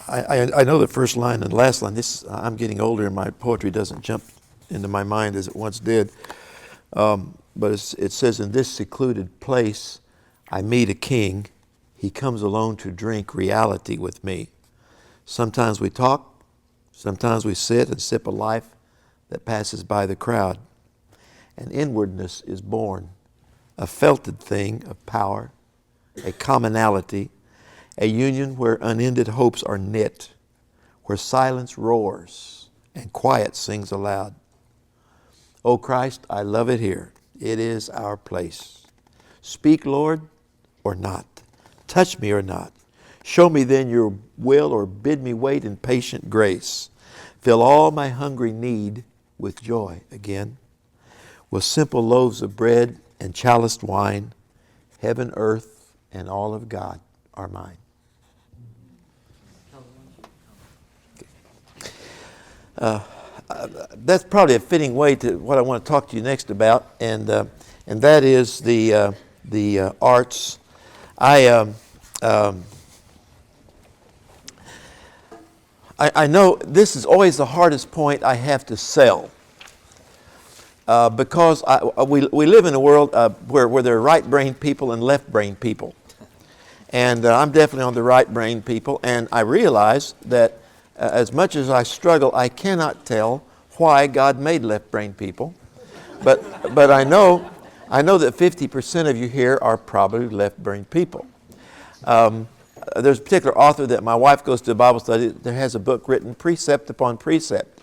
I know the first line and last line. I'm getting older and my poetry doesn't jump into my mind as it once did. But it says, in this secluded place, I meet a king. He comes alone to drink reality with me. Sometimes we talk, sometimes we sit and sip a life that passes by the crowd. And inwardness is born, a felted thing of power, a commonality, a union where unended hopes are knit, where silence roars and quiet sings aloud. O Christ, I love it here. It is our place. Speak, Lord, or not. Touch me or not. Show me then your will, or bid me wait in patient grace. Fill all my hungry need with joy again. With simple loaves of bread and chaliced wine, heaven, earth, and all of God are mine. That's probably a fitting way to what I want to talk to you next about, and that is the arts. I know this is always the hardest point I have to sell, because we live in a world where there are right-brained people and left-brained people, and I'm definitely on the right-brained people, and I realize that as much as I struggle, I cannot tell why God made left-brained people, but I know that 50% of you here are probably left-brained people. There's a particular author that my wife goes to a Bible study that has a book written precept upon precept.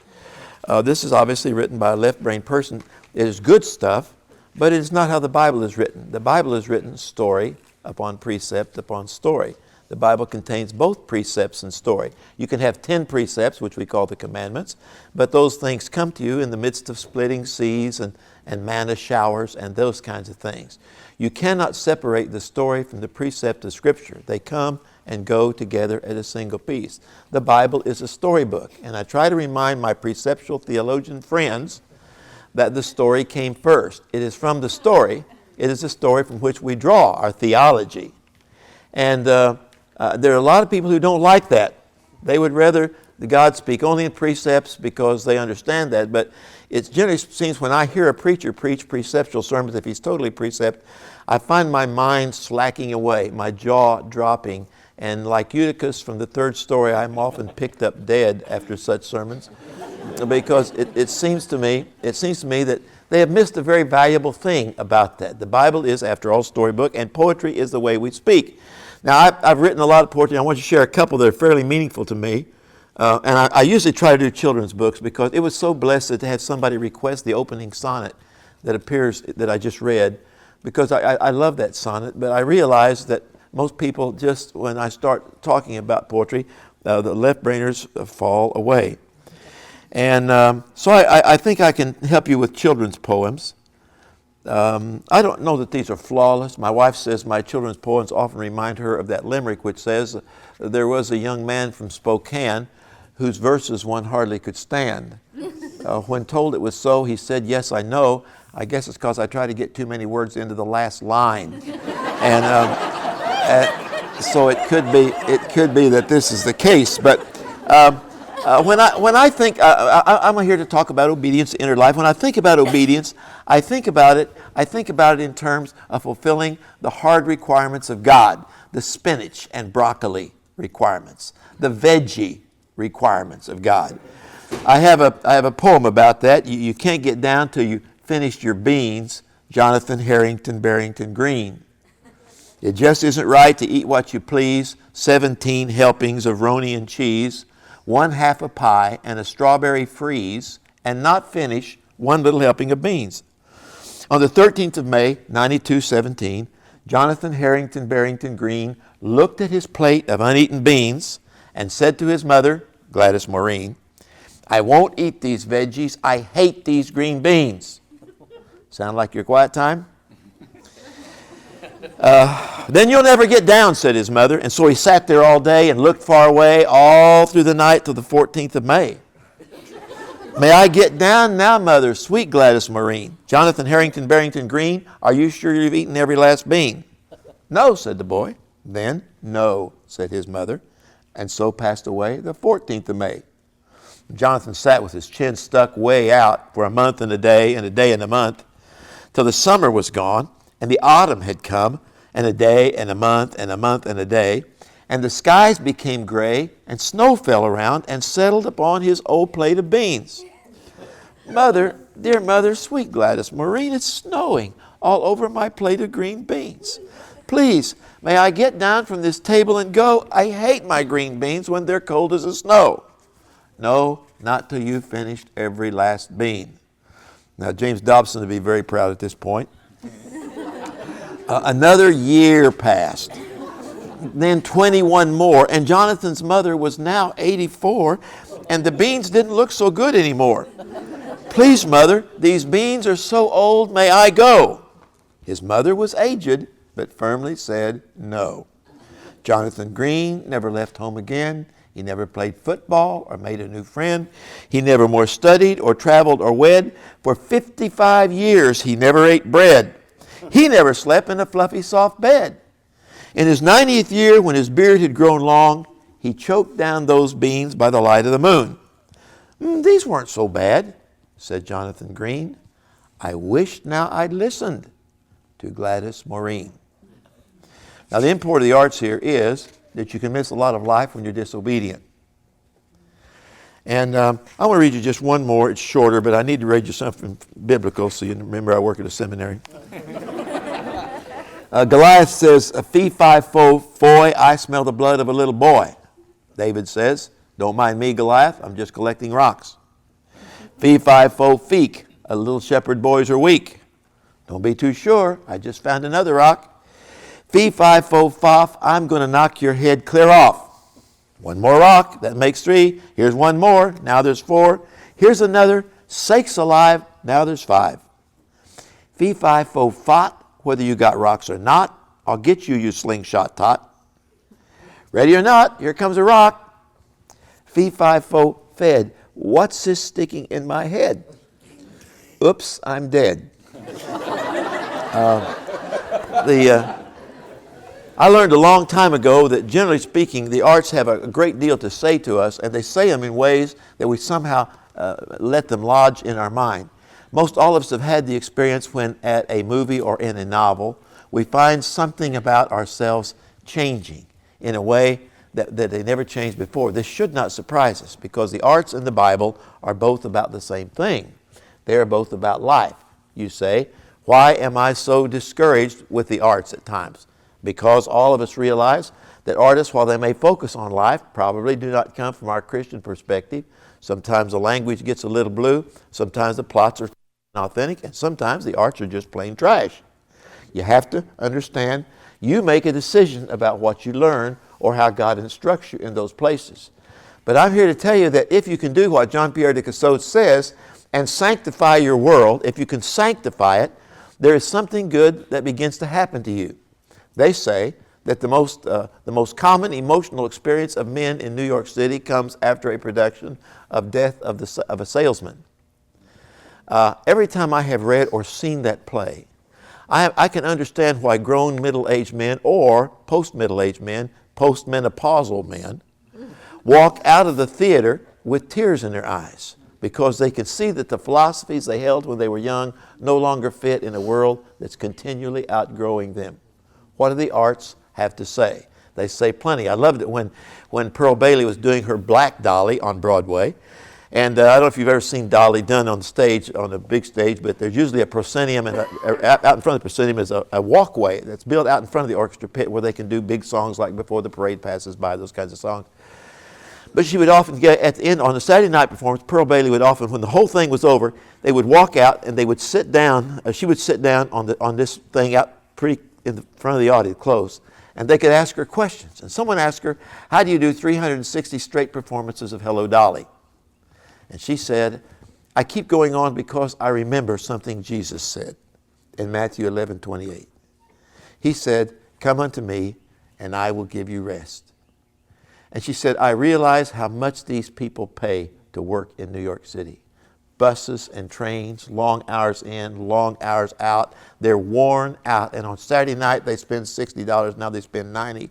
This is obviously written by a left-brained person. It is good stuff, but it is not how the Bible is written. The Bible is written story upon precept upon story. The Bible contains both precepts and story. You can have 10 precepts, which we call the commandments, but those things come to you in the midst of splitting seas and manna showers and those kinds of things. You cannot separate the story from the precept of Scripture. They come and go together at a single piece. The Bible is a storybook, and I try to remind my preceptual theologian friends that the story came first. It is from the story, it is a story from which we draw our theology. And there are a lot of people who don't like that. They would rather the God speak only in precepts because they understand that. But it generally seems when I hear a preacher preach preceptual sermons, if he's totally precept, I find my mind slacking away, my jaw dropping. And like Eutychus from the third story, I'm often picked up dead after such sermons, because it seems to me that they have missed a very valuable thing about that. The Bible is, after all, a storybook, and poetry is the way we speak. Now, I've written a lot of poetry. I want to share a couple that are fairly meaningful to me. And I usually try to do children's books because it was so blessed to have somebody request the opening sonnet that I just read, because I love that sonnet. But I realize that most people, just when I start talking about poetry, the left-brainers fall away. And so I think I can help you with children's poems. I don't know that these are flawless. My wife says my children's poems often remind her of that limerick which says, there was a young man from Spokane whose verses one hardly could stand. When told it was so, he said, yes, I know. I guess it's because I try to get too many words into the last line. And so it could be that this is the case. But when I think, I'm here to talk about obedience in inner life. When I think about obedience, I think about it in terms of fulfilling the hard requirements of God, the spinach and broccoli requirements, the veggie requirements of God. I have a poem about that. You can't get down till you finished your beans, Jonathan Harrington Barrington Green. It just isn't right to eat what you please, 17 helpings of roni and cheese, 1/2 a pie and a strawberry freeze, and not finish 1 little helping of beans. On the 13th of May, 9217, Jonathan Harrington Barrington Green looked at his plate of uneaten beans and said to his mother, Gladys Maureen, I won't eat these veggies. I hate these green beans. Sound like your quiet time? Then you'll never get down, said his mother. And so he sat there all day and looked far away all through the night till the 14th of May. May I get down now, mother, sweet Gladys Maureen. Jonathan Harrington Barrington Green, are you sure you've eaten every last bean? No, said the boy. Then, no, said his mother. and so passed away the 14th of May. Jonathan sat with his chin stuck way out for a month and a day and a month, till the summer was gone, and the autumn had come, and a day and a month and a month and a day, and the skies became gray, and snow fell around and settled upon his old plate of beans. Mother, dear mother, sweet Gladys Maureen, it's snowing all over my plate of green beans. Please, may I get down from this table and go? I hate my green beans when they're cold as the snow. No, not till you've finished every last bean. Now, James Dobson would be very proud at this point. Another year passed. Then 21 more, and Jonathan's mother was now 84, and the beans didn't look so good anymore. Please, mother, these beans are so old, may I go? His mother was aged, but firmly said no. Jonathan Green never left home again. He never played football or made a new friend. He never more studied or traveled or wed. For 55 years, he never ate bread. He never slept in a fluffy, soft bed. In his 90th year, when his beard had grown long, he choked down those beans by the light of the moon. These weren't so bad, said Jonathan Green. I wish now I'd listened to Gladys Maureen. Now, the import of the arts here is that you can miss a lot of life when you're disobedient. And I want to read you just one more. It's shorter, but I need to read you something biblical so you remember I work at a seminary. Goliath says, fee, fi, fo, foy, I smell the blood of a little boy. David says, don't mind me, Goliath, I'm just collecting rocks. Fee, fi, fo, feek, a little shepherd boys are weak. Don't be too sure, I just found another rock. Fee, fi, fo, foff, I'm going to knock your head clear off. One more rock, that makes 3. Here's one more, now there's 4. Here's another, sakes alive, now there's 5. Fee, fi, fo, fot, whether you got rocks or not, I'll get you, you slingshot tot. Ready or not, here comes a rock. Fee, fi, fo, fed, what's this sticking in my head? Oops, I'm dead. I learned a long time ago that generally speaking, the arts have a great deal to say to us, and they say them in ways that we somehow let them lodge in our mind. Most all of us have had the experience when at a movie or in a novel, we find something about ourselves changing in a way that they never changed before. This should not surprise us because the arts and the Bible are both about the same thing. They are both about life. You say, why am I so discouraged with the arts at times? Because all of us realize that artists, while they may focus on life, probably do not come from our Christian perspective. Sometimes the language gets a little blue. Sometimes the plots are authentic. And sometimes the arts are just plain trash. You have to understand, you make a decision about what you learn or how God instructs you in those places. But I'm here to tell you that if you can do what Jean-Pierre de Cassotte says and sanctify your world, if you can sanctify it, there is something good that begins to happen to you. They say that the most common emotional experience of men in New York City comes after a production of Death of a Salesman. Every time I have read or seen that play, I can understand why grown middle-aged men or post-middle-aged men, post-menopausal men, walk out of the theater with tears in their eyes because they can see that the philosophies they held when they were young no longer fit in a world that's continually outgrowing them. What do the arts have to say? They say plenty. I loved it when Pearl Bailey was doing her Black Dolly on Broadway. And I don't know if you've ever seen Dolly done on stage, on a big stage, but there's usually a proscenium, and out in front of the proscenium is a walkway that's built out in front of the orchestra pit where they can do big songs like Before the Parade Passes By, those kinds of songs. But she would often get, at the end, on a Saturday night performance, Pearl Bailey would often, when the whole thing was over, they would walk out and they would sit down, she would sit down on this thing out pretty in the front of the audience, close, and they could ask her questions. And someone asked her, how do you do 360 straight performances of Hello, Dolly? And she said, I keep going on because I remember something Jesus said in Matthew 11:28. He said, come unto me and I will give you rest. And she said, I realize how much these people pay to work in New York City. Buses and trains, long hours in, long hours out. They're worn out. And on Saturday night, they spend $60. Now they spend $90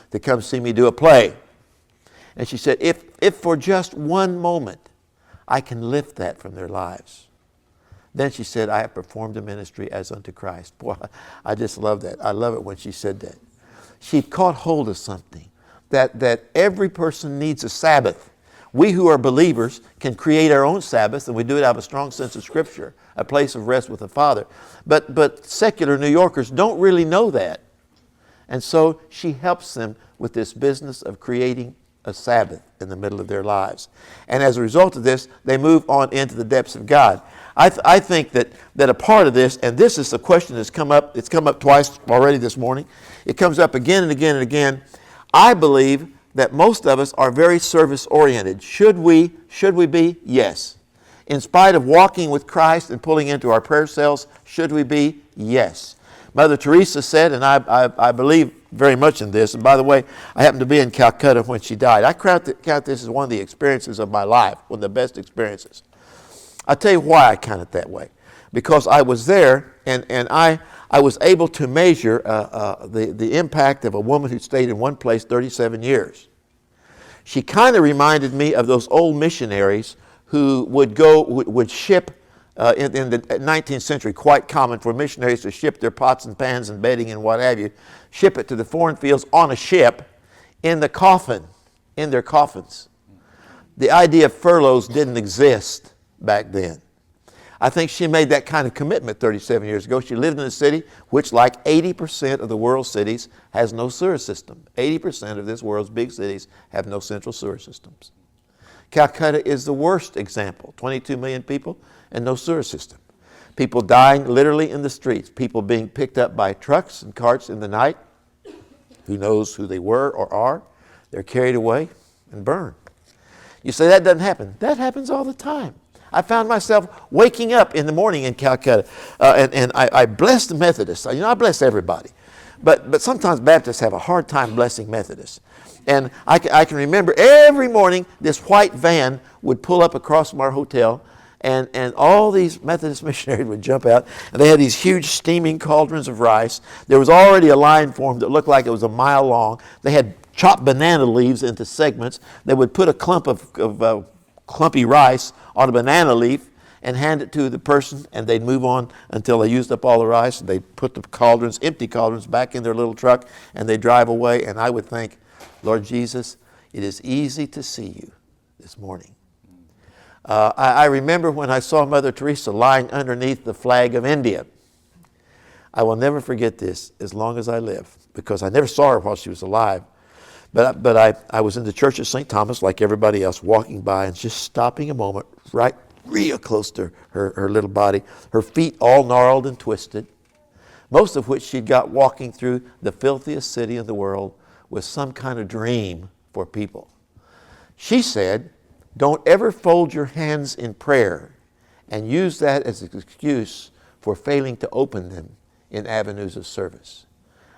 to come see me do a play. And she said, if for just one moment I can lift that from their lives, then she said, I have performed a ministry as unto Christ. Boy, I just love that. I love it when she said that. She caught hold of something, that every person needs a Sabbath. We who are believers can create our own Sabbath, and we do it out of a strong sense of Scripture, a place of rest with the Father. But secular New Yorkers don't really know that. And so she helps them with this business of creating a Sabbath in the middle of their lives. And as a result of this, they move on into the depths of God. I think that a part of this, and this is a question that's come up, it's come up twice already this morning. It comes up again and again and again. I believe that most of us are very service-oriented. Should we be? Yes. In spite of walking with Christ and pulling into our prayer cells, should we be? Yes. Mother Teresa said, and I believe very much in this, and by the way, I happened to be in Calcutta when she died. I count this as one of the experiences of my life, one of the best experiences. I'll tell you why I count it that way. Because I was there, and I was able to measure the impact of a woman who stayed in one place 37 years. She kind of reminded me of those old missionaries who would ship in the 19th century, quite common for missionaries to ship their pots and pans and bedding and what have you, ship it to the foreign fields on a ship in their coffins. The idea of furloughs didn't exist back then. I think she made that kind of commitment 37 years ago. She lived in a city which, like 80% of the world's cities, has no sewer system. 80% of this world's big cities have no central sewer systems. Calcutta is the worst example. 22 million people and no sewer system. People dying literally in the streets. People being picked up by trucks and carts in the night. Who knows who they were or are. They're carried away and burned. You say that doesn't happen. That happens all the time. I found myself waking up in the morning in Calcutta, and I bless the Methodists. I bless everybody. But sometimes Baptists have a hard time blessing Methodists. And I can remember every morning this white van would pull up across from our hotel, and all these Methodist missionaries would jump out, and they had these huge steaming cauldrons of rice. There was already a line formed that looked like it was a mile long. They had chopped banana leaves into segments. They would put a clump of clumpy rice on a banana leaf and hand it to the person, and they'd move on until they used up all the rice, and they'd put the empty cauldrons back in their little truck, and they'd drive away. And I would think, Lord Jesus, it is easy to see you this morning. I remember when I saw Mother Teresa lying underneath the flag of India. I will never forget this as long as I live, because I never saw her while she was alive. But I was in the church of St. Thomas like everybody else, walking by and just stopping a moment right real close to her little body, her feet all gnarled and twisted, most of which she'd got walking through the filthiest city in the world with some kind of dream for people. She said, don't ever fold your hands in prayer and use that as an excuse for failing to open them in avenues of service.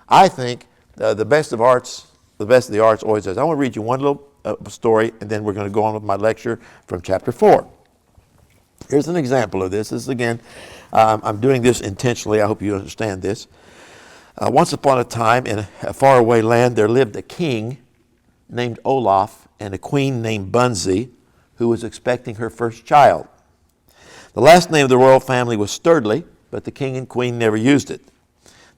I think the best of the arts always does. I want to read you one little story, and then we're going to go on with my lecture from chapter 4. Here's an example of this. This is, again, I'm doing this intentionally. I hope you understand this. Once upon a time in a faraway land, there lived a king named Olaf and a queen named Bunzi who was expecting her first child. The last name of the royal family was Sturdley, but the king and queen never used it.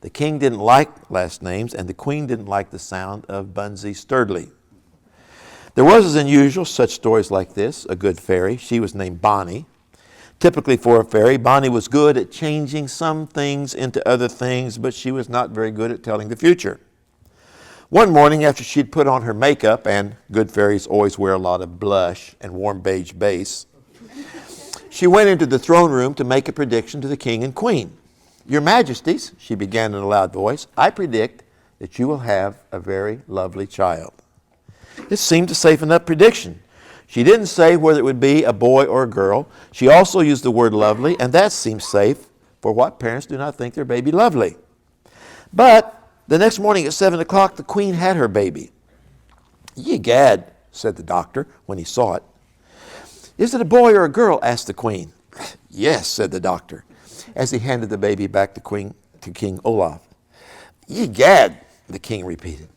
The king didn't like last names, and the queen didn't like the sound of Bunzi Sturdley. There was, as unusual, such stories like this, a good fairy. She was named Bonnie. Typically for a fairy, Bonnie was good at changing some things into other things, but she was not very good at telling the future. One morning, after she'd put on her makeup, and good fairies always wear a lot of blush and warm beige base, she went into the throne room to make a prediction to the king and queen. Your Majesties, she began in a loud voice, I predict that you will have a very lovely child. This seemed a safe enough prediction. She didn't say whether it would be a boy or a girl. She also used the word lovely, and that seems safe, for what parents do not think their baby lovely? But the next morning at 7 o'clock, the queen had her baby. Ye gad, said the doctor when he saw it. Is it a boy or a girl? Asked the queen. Yes, said the doctor, as he handed the baby back to King Olaf. Ye gad, the king repeated.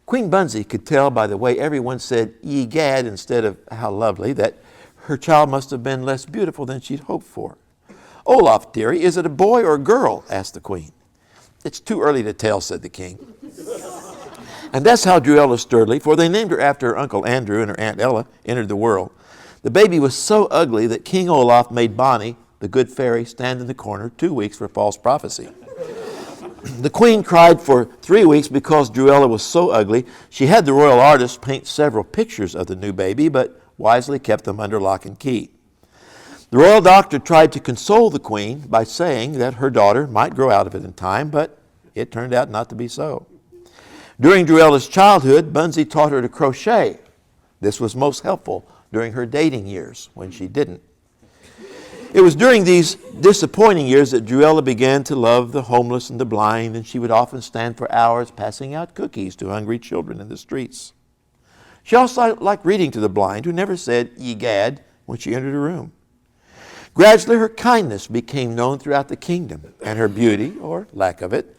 Queen Bunzi could tell by the way everyone said, "Ye gad," instead of "how lovely," that her child must have been less beautiful than she'd hoped for. "Olaf, dearie, is it a boy or a girl?" asked the queen. "It's too early to tell," said the king. And that's how Druella Sturdley, for they named her after her Uncle Andrew and her Aunt Ella, entered the world. The baby was so ugly that King Olaf made Bonnie, the good fairy, stand in the corner 2 weeks for false prophecy. The queen cried for 3 weeks because Druella was so ugly. She had the royal artist paint several pictures of the new baby, but wisely kept them under lock and key. The royal doctor tried to console the queen by saying that her daughter might grow out of it in time, but it turned out not to be so. During Druella's childhood, Bunzi taught her to crochet. This was most helpful during her dating years when she didn't. It was during these disappointing years that Druella began to love the homeless and the blind, and she would often stand for hours passing out cookies to hungry children in the streets. She also liked reading to the blind, who never said, "Ye gad," when she entered a room. Gradually, her kindness became known throughout the kingdom, and her beauty, or lack of it,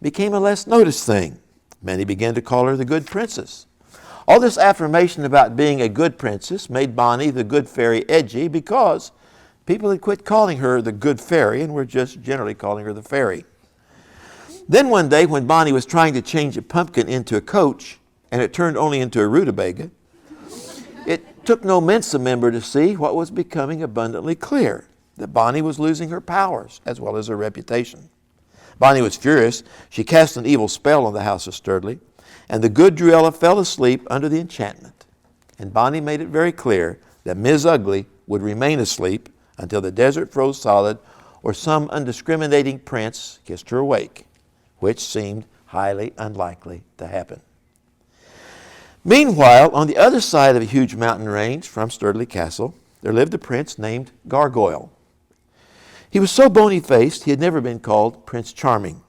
became a less noticed thing. Many began to call her the good princess. All this affirmation about being a good princess made Bonnie, the good fairy, edgy because people had quit calling her the good fairy and were just generally calling her the fairy. Then one day, when Bonnie was trying to change a pumpkin into a coach, and it turned only into a rutabaga, it took no Mensa member to see what was becoming abundantly clear, that Bonnie was losing her powers as well as her reputation. Bonnie was furious. She cast an evil spell on the house of Sturdley, and the good Druella fell asleep under the enchantment. And Bonnie made it very clear that Ms. Ugly would remain asleep until the desert froze solid or some undiscriminating prince kissed her awake, which seemed highly unlikely to happen. Meanwhile, on the other side of a huge mountain range from Sturdley Castle, there lived a prince named Gargoyle. He was so bony-faced he had never been called Prince Charming.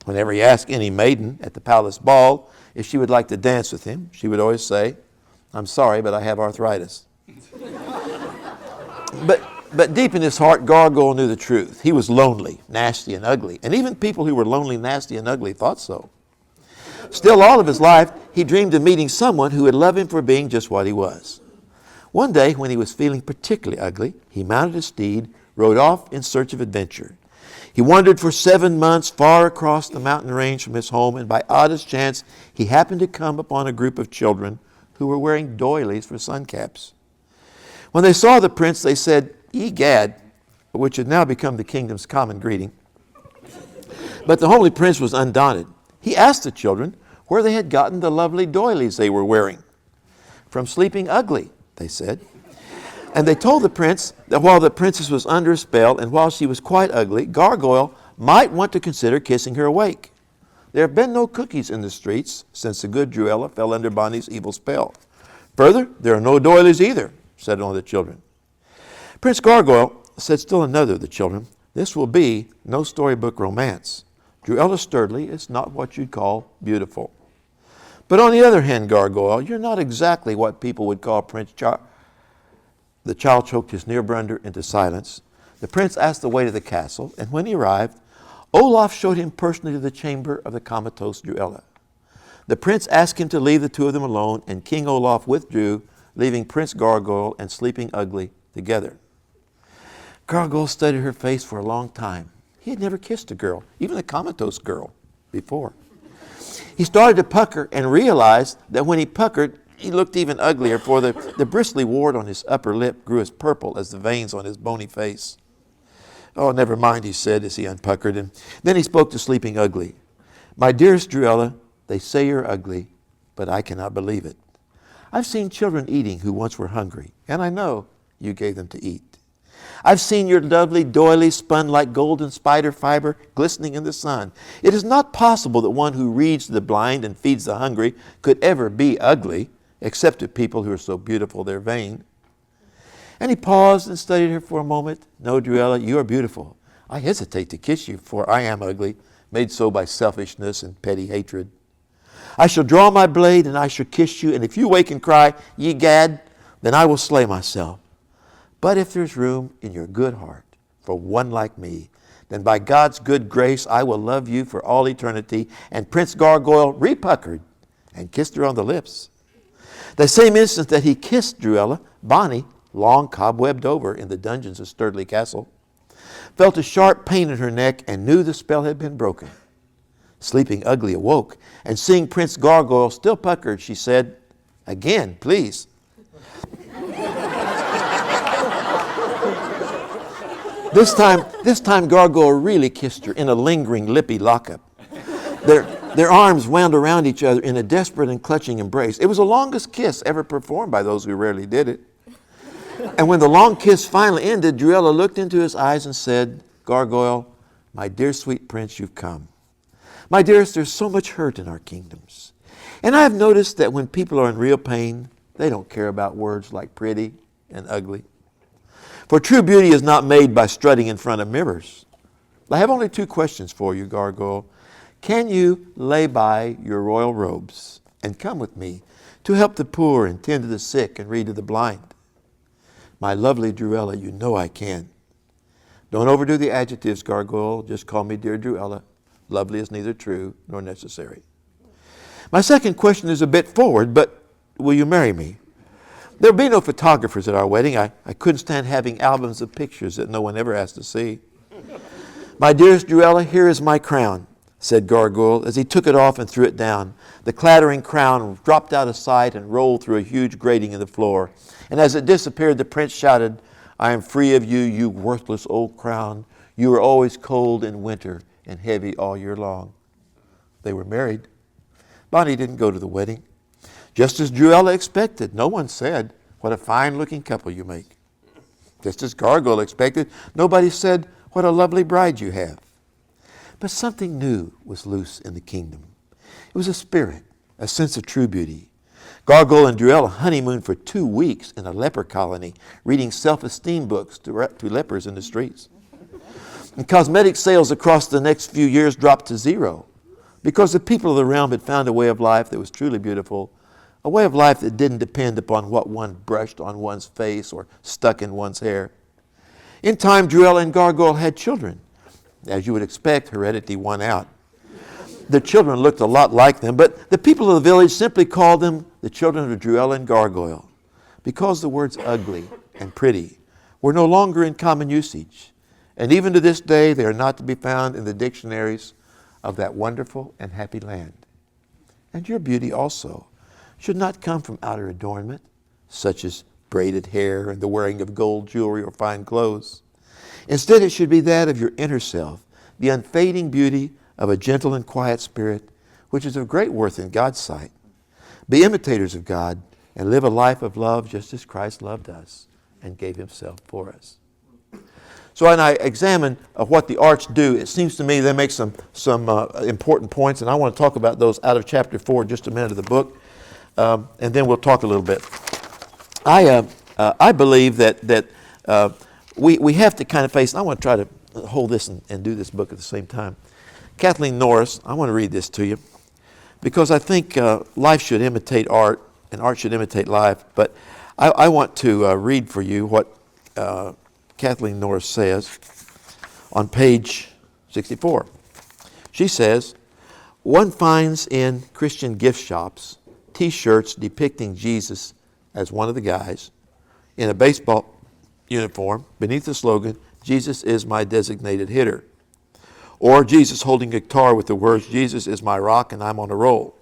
Whenever he asked any maiden at the palace ball if she would like to dance with him, she would always say, "I'm sorry, but I have arthritis." But deep in his heart, Gargoyle knew the truth. He was lonely, nasty, and ugly. And even people who were lonely, nasty, and ugly thought so. Still, all of his life, he dreamed of meeting someone who would love him for being just what he was. One day, when he was feeling particularly ugly, he mounted a steed, rode off in search of adventure. He wandered for 7 months far across the mountain range from his home, and by oddest chance, he happened to come upon a group of children who were wearing doilies for sun caps. When they saw the prince, they said, "Ye gad," which had now become the kingdom's common greeting. But the homely prince was undaunted. He asked the children where they had gotten the lovely doilies they were wearing. "From Sleeping Ugly," they said. And they told the prince that while the princess was under a spell and while she was quite ugly, Gargoyle might want to consider kissing her awake. There have been no cookies in the streets since the good Druella fell under Bonnie's evil spell. Further, there are no doilies either, said one of the children. Prince Gargoyle said still another of the children, "This will be no storybook romance. Druella Sturdley is not what you'd call beautiful. But on the other hand, Gargoyle, you're not exactly what people would call Prince Charles." The child choked his near-brunder into silence. The prince asked the way to the castle, and when he arrived, Olaf showed him personally to the chamber of the comatose Druella. The prince asked him to leave the two of them alone, and King Olaf withdrew, leaving Prince Gargoyle and Sleeping Ugly together. Gargoyle studied her face for a long time. He had never kissed a girl, even a comatose girl, before. He started to pucker and realized that when he puckered, he looked even uglier, for the bristly wart on his upper lip grew as purple as the veins on his bony face. "Oh, never mind," he said as he unpuckered. And then he spoke to Sleeping Ugly. "My dearest Druella, they say you're ugly, but I cannot believe it. I've seen children eating who once were hungry, and I know you gave them to eat. I've seen your lovely doilies spun like golden spider fiber glistening in the sun. It is not possible that one who reads to the blind and feeds the hungry could ever be ugly, except to people who are so beautiful they're vain." And he paused and studied her for a moment. "No, Druella, you are beautiful. I hesitate to kiss you, for I am ugly, made so by selfishness and petty hatred. I shall draw my blade and I shall kiss you, and if you wake and cry, 'Ye gad,' then I will slay myself. But if there's room in your good heart for one like me, then by God's good grace I will love you for all eternity." And Prince Gargoyle repuckered and kissed her on the lips. The same instant that he kissed Druella, Bonnie, long cobwebbed over in the dungeons of Sturdley Castle, felt a sharp pain in her neck and knew the spell had been broken. Sleeping Ugly awoke, and seeing Prince Gargoyle still puckered, she said, "Again, please." This time Gargoyle really kissed her in a lingering, lippy lockup. Their arms wound around each other in a desperate and clutching embrace. It was the longest kiss ever performed by those who rarely did it. And when the long kiss finally ended, Druella looked into his eyes and said, "Gargoyle, my dear sweet prince, you've come. My dearest, there's so much hurt in our kingdoms. And I've noticed that when people are in real pain, they don't care about words like pretty and ugly. For true beauty is not made by strutting in front of mirrors. I have only 2 questions for you, Gargoyle. Can you lay by your royal robes and come with me to help the poor and tend to the sick and read to the blind?" "My lovely Druella, you know I can." "Don't overdo the adjectives, Gargoyle. Just call me dear Druella. Lovely is neither true nor necessary." "My second question is a bit forward, but will you marry me? There will be no photographers at our wedding. I couldn't stand having albums of pictures that no one ever has to see." "My dearest Druella, here is my crown," said Gargoyle as he took it off and threw it down. The clattering crown dropped out of sight and rolled through a huge grating in the floor. And as it disappeared, the prince shouted, "I am free of you, you worthless old crown. You are always cold in winter and heavy all year long." They were married. Bonnie didn't go to the wedding. Just as Druella expected, no one said, "What a fine-looking couple you make." Just as Gargoyle expected, nobody said, "What a lovely bride you have." But something new was loose in the kingdom. It was a spirit, a sense of true beauty. Gargoyle and Druella honeymooned for 2 weeks in a leper colony, reading self-esteem books to lepers in the streets. And cosmetic sales across the next few years dropped to 0 because the people of the realm had found a way of life that was truly beautiful, a way of life that didn't depend upon what one brushed on one's face or stuck in one's hair. In time, Druella and Gargoyle had children. As you would expect, heredity won out. The children looked a lot like them, but the people of the village simply called them the children of Druella and Gargoyle because the words ugly and pretty were no longer in common usage. And even to this day, they are not to be found in the dictionaries of that wonderful and happy land. And your beauty also should not come from outer adornment, such as braided hair and the wearing of gold jewelry or fine clothes. Instead, it should be that of your inner self, the unfading beauty of a gentle and quiet spirit, which is of great worth in God's sight. Be imitators of God and live a life of love just as Christ loved us and gave himself for us. So when I examine what the arts do, it seems to me they make some important points, and I want to talk about those out of chapter 4 just a minute of the book, and then we'll talk a little bit. I believe that we have to kind of face, and I want to try to hold this and do this book at the same time. Kathleen Norris, I want to read this to you because I think life should imitate art and art should imitate life. But I want to read for you what Kathleen Norris says on page 64. She says, "One finds in Christian gift shops T-shirts depicting Jesus as one of the guys in a baseball uniform beneath the slogan, 'Jesus is my designated hitter.' Or Jesus holding a guitar with the words, 'Jesus is my rock and I'm on a roll.'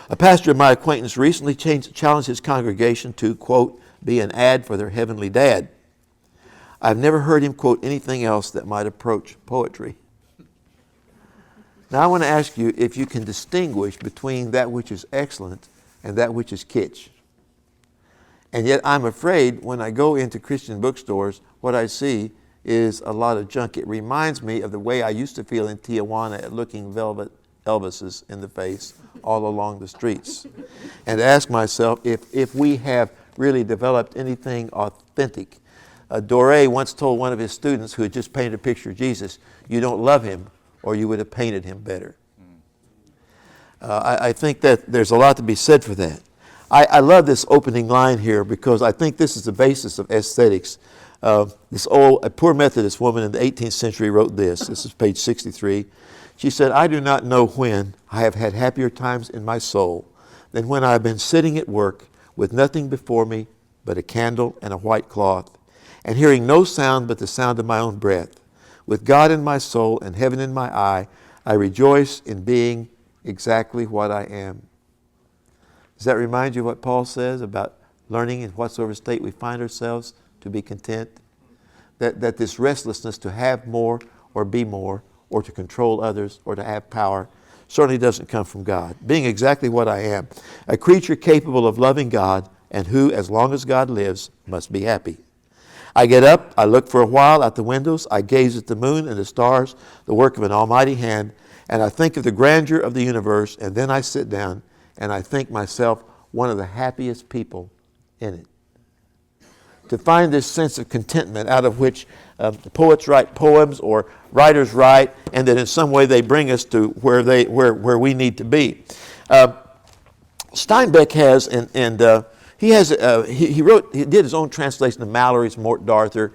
A pastor of my acquaintance recently challenged his congregation to, quote, 'be an ad for their heavenly dad.' I've never heard him quote anything else that might approach poetry." Now I want to ask you if you can distinguish between that which is excellent and that which is kitsch. And yet I'm afraid when I go into Christian bookstores, what I see is a lot of junk. It reminds me of the way I used to feel in Tijuana at looking velvet Elvises in the face all along the streets. And ask myself if we have really developed anything authentic. Doré once told one of his students who had just painted a picture of Jesus, "You don't love him or you would have painted him better." I think that there's a lot to be said for that. I love this opening line here because I think this is the basis of aesthetics. A poor Methodist woman in the 18th century wrote this. This is page 63. She said, "I do not know when I have had happier times in my soul than when I have been sitting at work with nothing before me but a candle and a white cloth, and hearing no sound but the sound of my own breath. With God in my soul and heaven in my eye, I rejoice in being exactly what I am. Does that remind you of what Paul says about learning in whatsoever state we find ourselves to be content? That this restlessness to have more or be more or to control others or to have power certainly doesn't come from God. Being exactly what I am, a creature capable of loving God and who, as long as God lives, must be happy. I get up, I look for a while out the windows, I gaze at the moon and the stars, the work of an almighty hand, and I think of the grandeur of the universe, and then I sit down and I think myself one of the happiest people in it. To find this sense of contentment out of which poets write poems or writers write, and that in some way they bring us to where we need to be. Steinbeck has, he did his own translation of Malory's Morte d'Arthur.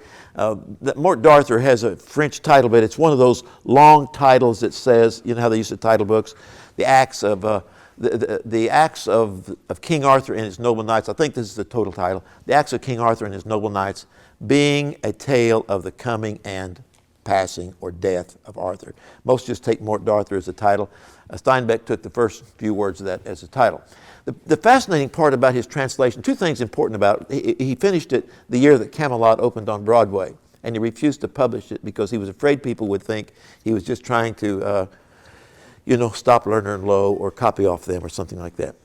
Morte d'Arthur has a French title, but it's one of those long titles that says, you know how they use the title books, the acts of the acts of King Arthur and his noble knights. I think this is the total title. The acts of King Arthur and his noble knights, being a tale of the coming and passing or death of Arthur. Most just take Morte d'Arthur as the title. Steinbeck took the first few words of that as the title. The fascinating part about his translation, two things important about it. He finished it the year that Camelot opened on Broadway, and he refused to publish it because he was afraid people would think he was just trying to stop Lerner and Loewe or copy off them or something like that.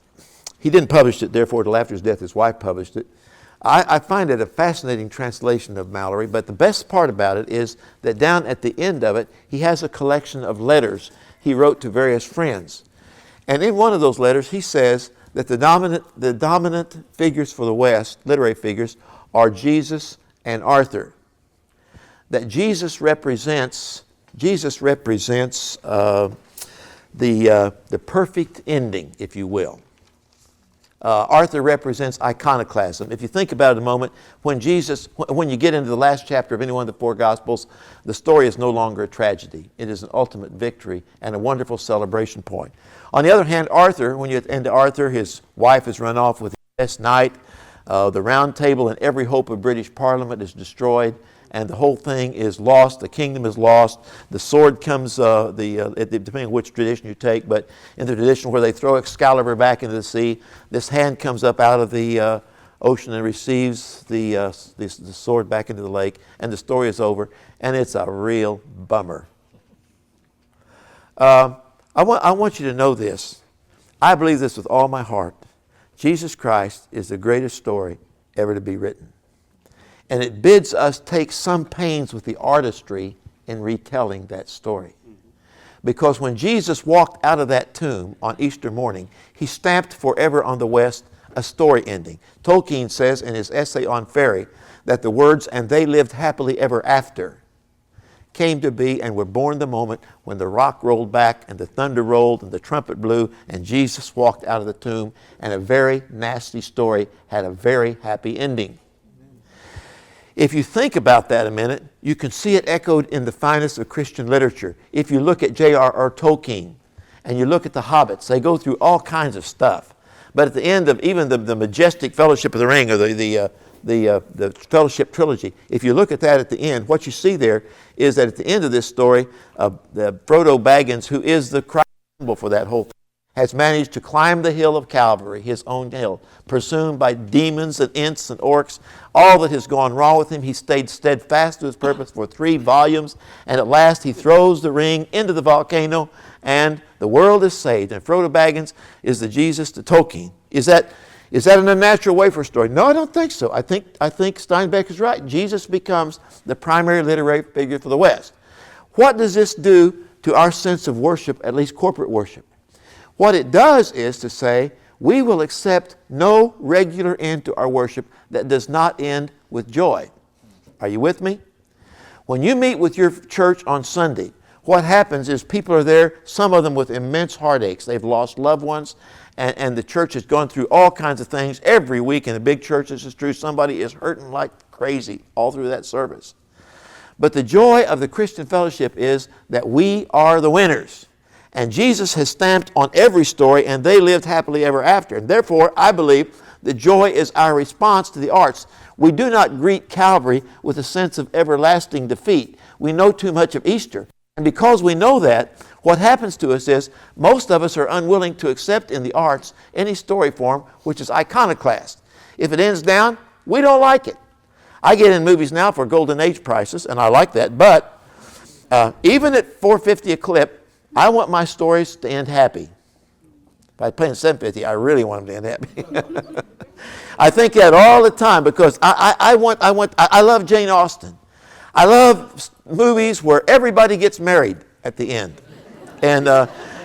He didn't publish it, therefore, till after his death, his wife published it. I find it a fascinating translation of Malory, but the best part about it is that down at the end of it, he has a collection of letters he wrote to various friends. And in one of those letters, he says that the dominant figures for the West, literary figures, are Jesus and Arthur. That Jesus represents the perfect ending, if you will. Arthur represents iconoclasm. If you think about it a moment, when you get into the last chapter of any one of the four Gospels, the story is no longer a tragedy. It is an ultimate victory and a wonderful celebration point. On the other hand, Arthur, when you get into Arthur, his wife has run off with his best knight. The round table and every hope of British Parliament is destroyed, and the whole thing is lost. The kingdom is lost. The sword comes, depending on which tradition you take, but in the tradition where they throw Excalibur back into the sea, this hand comes up out of the ocean and receives the sword back into the lake, and the story is over, and it's a real bummer. I want you to know this. I believe this with all my heart. Jesus Christ is the greatest story ever to be written. And it bids us take some pains with the artistry in retelling that story. Because when Jesus walked out of that tomb on Easter morning, he stamped forever on the West a story ending. Tolkien says in his essay on Fairy that the words, "and they lived happily ever after," came to be and were born the moment when the rock rolled back and the thunder rolled and the trumpet blew and Jesus walked out of the tomb, and a very nasty story had a very happy ending. If you think about that a minute, you can see it echoed in the finest of Christian literature. If you look at J.R.R. Tolkien and you look at the Hobbits, they go through all kinds of stuff. But at the end of even the majestic Fellowship of the Ring, or the Fellowship Trilogy, if you look at that at the end, what you see there is that at the end of this story, Frodo Baggins, who is the Christ symbol for that whole thing, has managed to climb the hill of Calvary, his own hill, pursued by demons and imps and orcs. All that has gone wrong with him, he stayed steadfast to his purpose for 3 volumes, and at last he throws the ring into the volcano, and the world is saved. And Frodo Baggins is the Jesus to Tolkien. Is that an unnatural way for a story? No, I don't think so. I think Steinbeck is right. Jesus becomes the primary literary figure for the West. What does this do to our sense of worship, at least corporate worship? What it does is to say, we will accept no regular end to our worship that does not end with joy. Are you with me? When you meet with your church on Sunday, what happens is people are there, some of them with immense heartaches. They've lost loved ones, and the church has gone through all kinds of things. Every week in the big churches, it's true, somebody is hurting like crazy all through that service. But the joy of the Christian fellowship is that we are the winners. And Jesus has stamped on every story, and they lived happily ever after. And therefore, I believe that joy is our response to the arts. We do not greet Calvary with a sense of everlasting defeat. We know too much of Easter. And because we know that, what happens to us is most of us are unwilling to accept in the arts any story form which is iconoclast. If it ends down, we don't like it. I get in movies now for Golden Age prices, and I like that, but even at $4.50 a clip, I want my stories to end happy. If I play in $7.50, I really want them to end happy. I think that all the time because I love Jane Austen. I love movies where everybody gets married at the end. And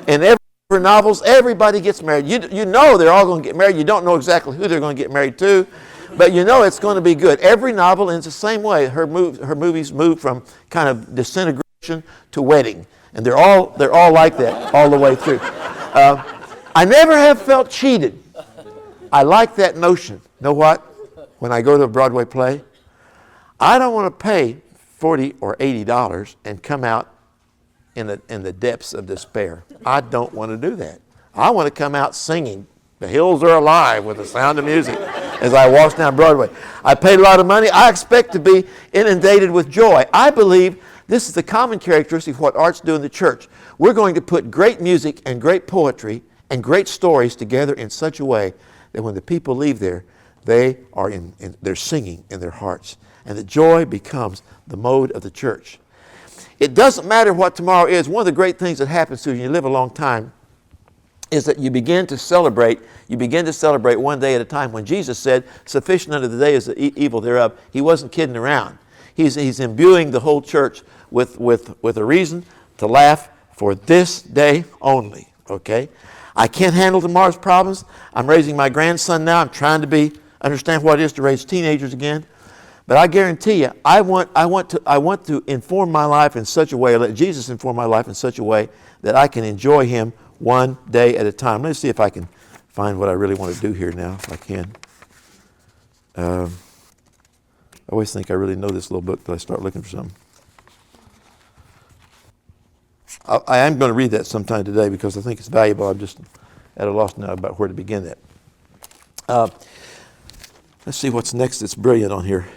in every novels, everybody gets married. You know they're all going to get married. You don't know exactly who they're going to get married to, but you know it's going to be good. Every novel ends the same way. Her movies move from kind of disintegration to wedding. And they're all like that all the way through. I never have felt cheated. I like that notion. Know what? When I go to a Broadway play, I don't want to pay $40 or $80 and come out in the depths of despair. I don't want to do that. I want to come out singing, "The hills are alive with the sound of music," as I walk down Broadway. I paid a lot of money. I expect to be inundated with joy. I believe this is the common characteristic of what arts do in the church. We're going to put great music and great poetry and great stories together in such a way that when the people leave there, they're singing in their hearts. And that joy becomes the mode of the church. It doesn't matter what tomorrow is. One of the great things that happens to you when you live a long time is that you begin to celebrate one day at a time. When Jesus said, "Sufficient unto the day is the evil thereof," he wasn't kidding around. He's imbuing the whole church with a reason to laugh for this day only, okay? I can't handle tomorrow's problems. I'm raising my grandson now. I'm trying to understand what it is to raise teenagers again. But I guarantee you, I want to inform my life in such a way, let Jesus inform my life in such a way that I can enjoy him one day at a time. Let me see if I can find what I really want to do here now, if I can. I always think I really know this little book till I start looking for something. I am going to read that sometime today because I think it's valuable. I'm just at a loss now about where to begin that. Let's see what's next that's brilliant on here.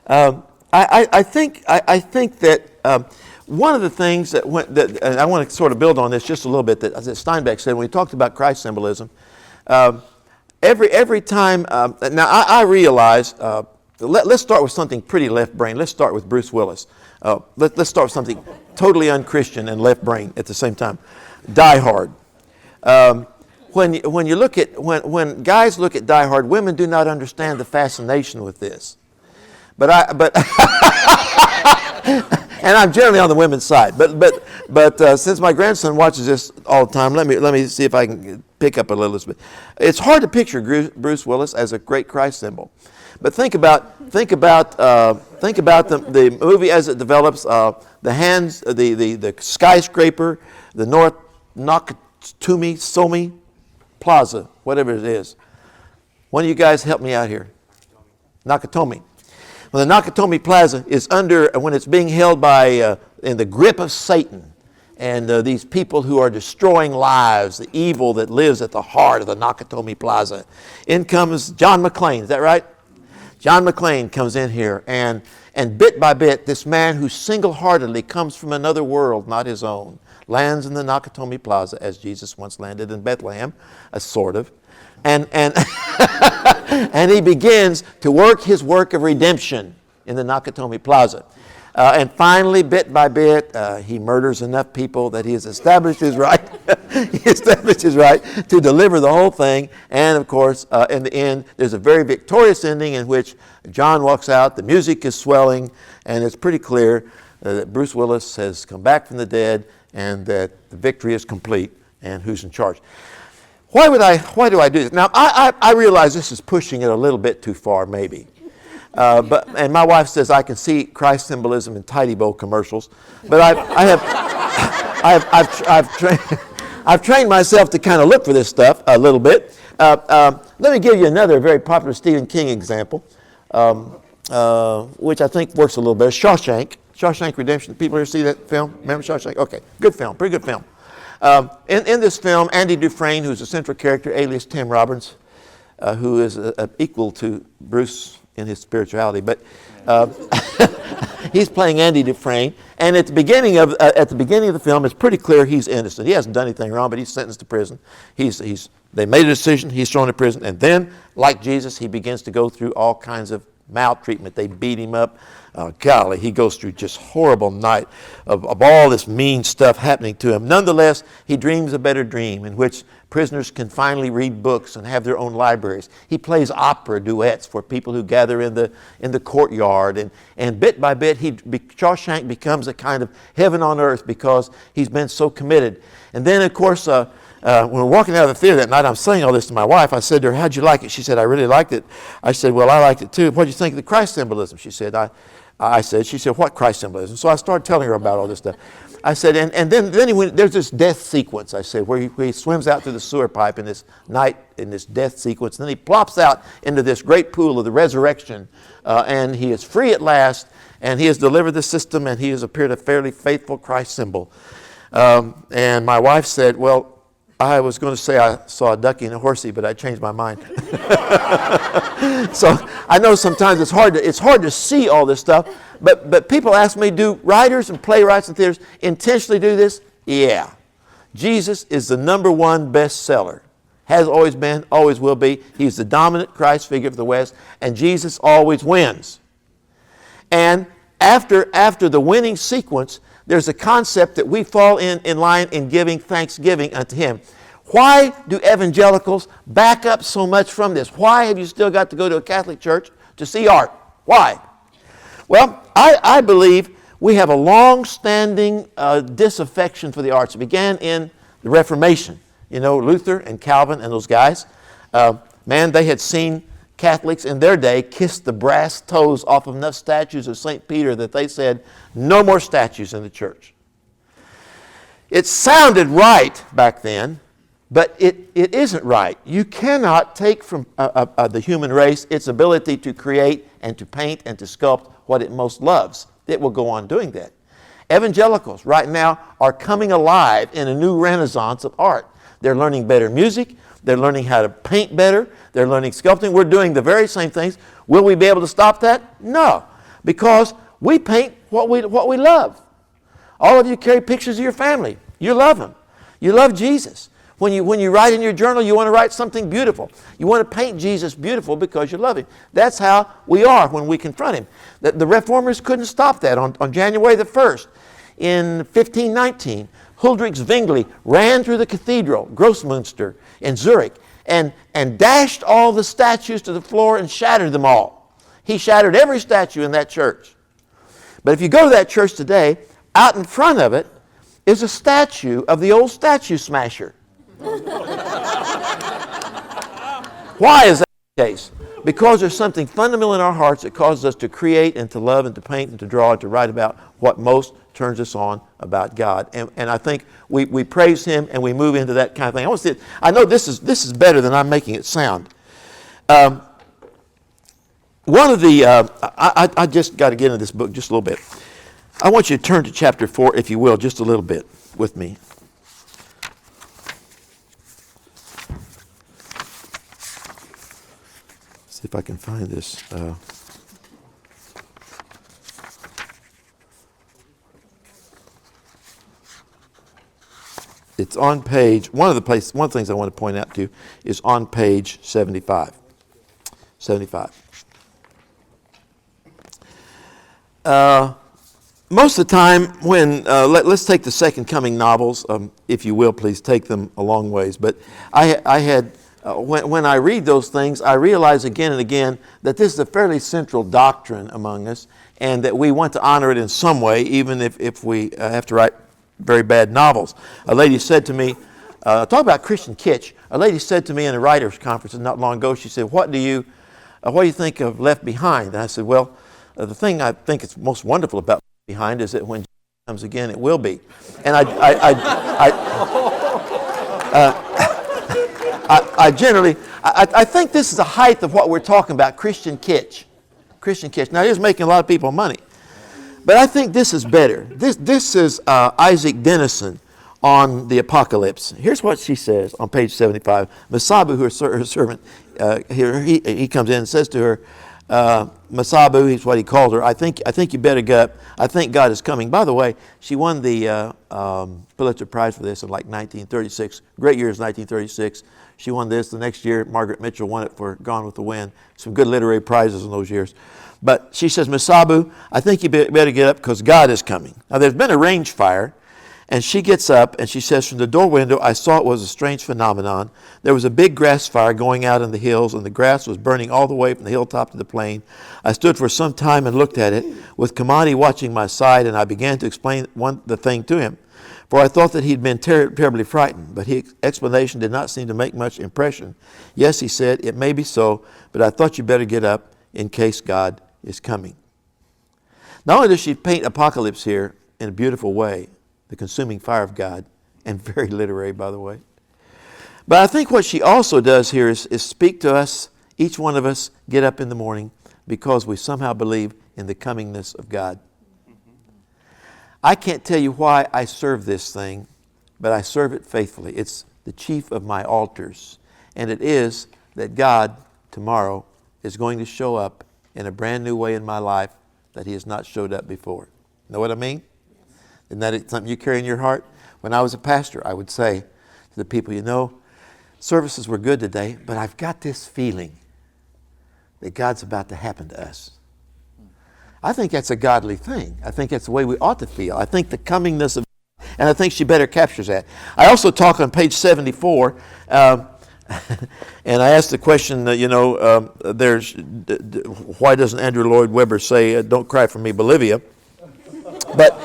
I think that one of the things that and I want to sort of build on this just a little bit, that Steinbeck said when he talked about Christ symbolism. Every time, now I realize, let's start with something pretty left brain. Let's start with Bruce Willis. Let's start with something totally unchristian and left brain at the same time. Die Hard. When guys look at Die Hard, women do not understand the fascination with this. But and I'm generally on the women's side. But since my grandson watches this all the time, let me see if I can pick up a little bit. It's hard to picture Bruce Willis as a great Christ symbol. But think about the movie as it develops. The skyscraper, the North Nakatomi Plaza, whatever it is. One of you guys help me out here. Nakatomi. Well, the Nakatomi Plaza is when it's being held by in the grip of Satan and these people who are destroying lives, the evil that lives at the heart of the Nakatomi Plaza. In comes John McClane. Is that right? John McClane comes in here, and bit by bit, this man who single-heartedly comes from another world, not his own, lands in the Nakatomi Plaza as Jesus once landed in Bethlehem, sort of, and and he begins to work his work of redemption in the Nakatomi Plaza. And finally, bit by bit, he murders enough people that he has established his right. He established his right to deliver the whole thing. And of course, in the end, there's a very victorious ending in which John walks out. The music is swelling, and it's pretty clear that Bruce Willis has come back from the dead, and that the victory is complete. And who's in charge? Why do I do this? Now, I realize this is pushing it a little bit too far, maybe. And my wife says I can see Christ symbolism in Tidy Bowl commercials, but I've trained myself to kind of look for this stuff a little bit. Let me give you another very popular Stephen King example, which I think works a little better. Shawshank. Shawshank Redemption. People here see that film? Remember Shawshank? Okay, good film, pretty good film. In this film, Andy Dufresne, who's a central character, alias Tim Robbins, who is equal to Bruce in his spirituality, but he's playing Andy Dufresne. And at the beginning of the film, it's pretty clear he's innocent. He hasn't done anything wrong, but he's sentenced to prison. They made a decision. He's thrown in prison, and then, like Jesus, he begins to go through all kinds of maltreatment. They beat him up. Golly, he goes through just horrible night of all this mean stuff happening to him. Nonetheless, he dreams a better dream in which prisoners can finally read books and have their own libraries. He plays opera duets for people who gather in the courtyard, and bit by bit, Shawshank becomes a kind of heaven on earth because he's been so committed. And then, of course, when we're walking out of the theater that night, I'm saying all this to my wife. I said to her, "How'd you like it?" She said, "I really liked it." I said, "Well, I liked it too. What did you think of the Christ symbolism?" She said, she said, "What Christ symbolism?" So I started telling her about all this stuff. I said, and then there's this death sequence, I said, where he swims out through the sewer pipe in this death sequence. And then he plops out into this great pool of the resurrection, and he is free at last, and he has delivered the system, and he has appeared a fairly faithful Christ symbol. And my wife said, "Well, I was going to say I saw a ducky and a horsey, but I changed my mind." So I know sometimes it's hard to see all this stuff, but people ask me, do writers and playwrights and theaters intentionally do this? Yeah. Jesus is the #1 bestseller. Has always been, always will be. He's the dominant Christ figure of the West, and Jesus always wins. And after the winning sequence, there's a concept that we fall in line in giving thanksgiving unto Him. Why do evangelicals back up so much from this? Why have you still got to go to a Catholic church to see art? Why? Well, I believe we have a long-standing disaffection for the arts. It began in the Reformation. You know, Luther and Calvin and those guys, they had seen Catholics in their day kiss the brass toes off of enough statues of St. Peter that they said, no more statues in the church. It sounded right back then, but it isn't right. You cannot take from the human race its ability to create and to paint and to sculpt what it most loves. It will go on doing that. Evangelicals right now are coming alive in a new renaissance of art. They're learning better music. They're learning how to paint better. They're learning sculpting. We're doing the very same things. Will we be able to stop that? No, because we paint what we love. All of you carry pictures of your family. You love them. You love Jesus. When you write in your journal, you want to write something beautiful. You want to paint Jesus beautiful because you love Him. That's how we are when we confront Him. The Reformers couldn't stop that. On January the 1st, in 1519, Huldrych Zwingli ran through the cathedral, Grossmünster, in Zurich, and dashed all the statues to the floor and shattered them all. He shattered every statue in that church. But if you go to that church today, out in front of it is a statue of the old statue smasher. Why is that the case? Because there's something fundamental in our hearts that causes us to create and to love and to paint and to draw and to write about what most turns us on about God. And I think we praise Him and we move into that kind of thing. I know this is better than I'm making it sound. One of the, I just got to get into this book just a little bit. I want you to turn to chapter 4, if you will, just a little bit with me. See if I can find this. It's on page, one of the things I want to point out to you is on page 75. 75. Most of the time when, let's take the Second Coming novels, if you will, please take them a long ways. But I had, when I read those things, I realize again and again that this is a fairly central doctrine among us, and that we want to honor it in some way, even if we have to write very bad novels. A lady said to me, talk about Christian kitsch. A lady said to me in a writers' conference not long ago, she said, what do you think of Left Behind? And I said, well, the thing I think is most wonderful about Left Behind is that when Jesus comes again, it will be. And I think this is the height of what we're talking about, Christian kitsch. Christian kitsch. Now, it is making a lot of people money. But I think this is better. This is Isaac Denison on the Apocalypse. Here's what she says on page 75. Masabu, her servant, he comes in and says to her, Masabu, he's what he called her, I think you better get up. I think God is coming. By the way, she won the Pulitzer Prize for this in like 1936. Great year is 1936. She won this. The next year, Margaret Mitchell won it for Gone with the Wind. Some good literary prizes in those years. But she says, Masabu, I think you better get up because God is coming. Now, there's been a range fire, and she gets up, and she says, from the door window, I saw it was a strange phenomenon. There was a big grass fire going out in the hills, and the grass was burning all the way from the hilltop to the plain. I stood for some time and looked at it, with Kamani watching my side, and I began to explain the thing to him. For I thought that he'd been terribly frightened, but his explanation did not seem to make much impression. Yes, he said, it may be so, but I thought you better get up in case God is coming. Not only does she paint apocalypse here in a beautiful way, the consuming fire of God, and very literary, by the way, but I think what she also does here is speak to us, each one of us, get up in the morning because we somehow believe in the comingness of God. I can't tell you why I serve this thing, but I serve it faithfully. It's the chief of my altars. And it is that God tomorrow is going to show up in a brand new way in my life that he has not showed up before. Know what I mean? Isn't that something you carry in your heart? When I was a pastor, I would say to the people, services were good today, but I've got this feeling that God's about to happen to us. I think that's a godly thing. I think that's the way we ought to feel. I think the comingness of God, and I think she better captures that. I also talk on page 74, and I asked the question, why doesn't Andrew Lloyd Webber say, "Don't cry for me, Bolivia"? But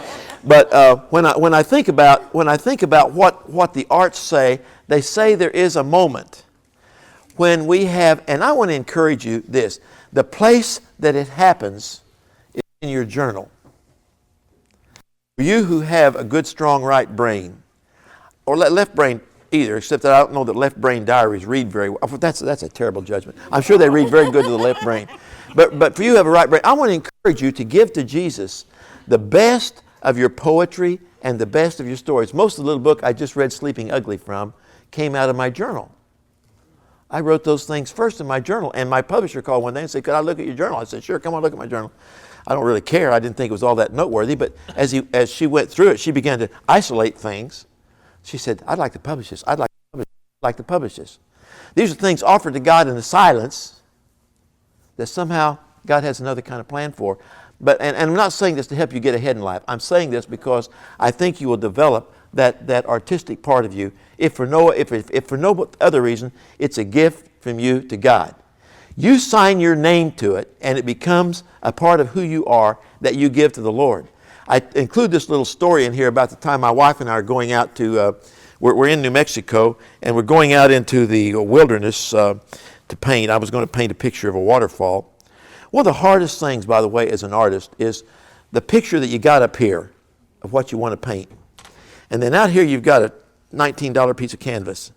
when I think about what the arts say, they say there is a moment when we have, and I want to encourage you this: the place that it happens in your journal. For you who have a good, strong right brain, or left brain either, except that I don't know that left brain diaries read very well. That's a terrible judgment. I'm sure they read very good to the left brain. But for you who have a right brain, I want to encourage you to give to Jesus the best of your poetry and the best of your stories. Most of the little book I just read Sleeping Ugly from came out of my journal. I wrote those things first in my journal, and my publisher called one day and said, "Could I look at your journal?" I said, "Sure, come on, look at my journal." I don't really care. I didn't think it was all that noteworthy, but as she went through it, she began to isolate things. She said, "I'd like to publish this. I'd like to publish this." These are things offered to God in the silence that somehow God has another kind of plan for. But and I'm not saying this to help you get ahead in life. I'm saying this because I think you will develop that artistic part of you. If for no other reason, it's a gift from you to God. You sign your name to it, and it becomes a part of who you are that you give to the Lord. I include this little story in here about the time my wife and I are going out to, we're in New Mexico, and we're going out into the wilderness to paint. I was going to paint a picture of a waterfall. One of the hardest things, by the way, as an artist, is the picture that you got up here of what you want to paint. And then out here you've got a $19 piece of canvas.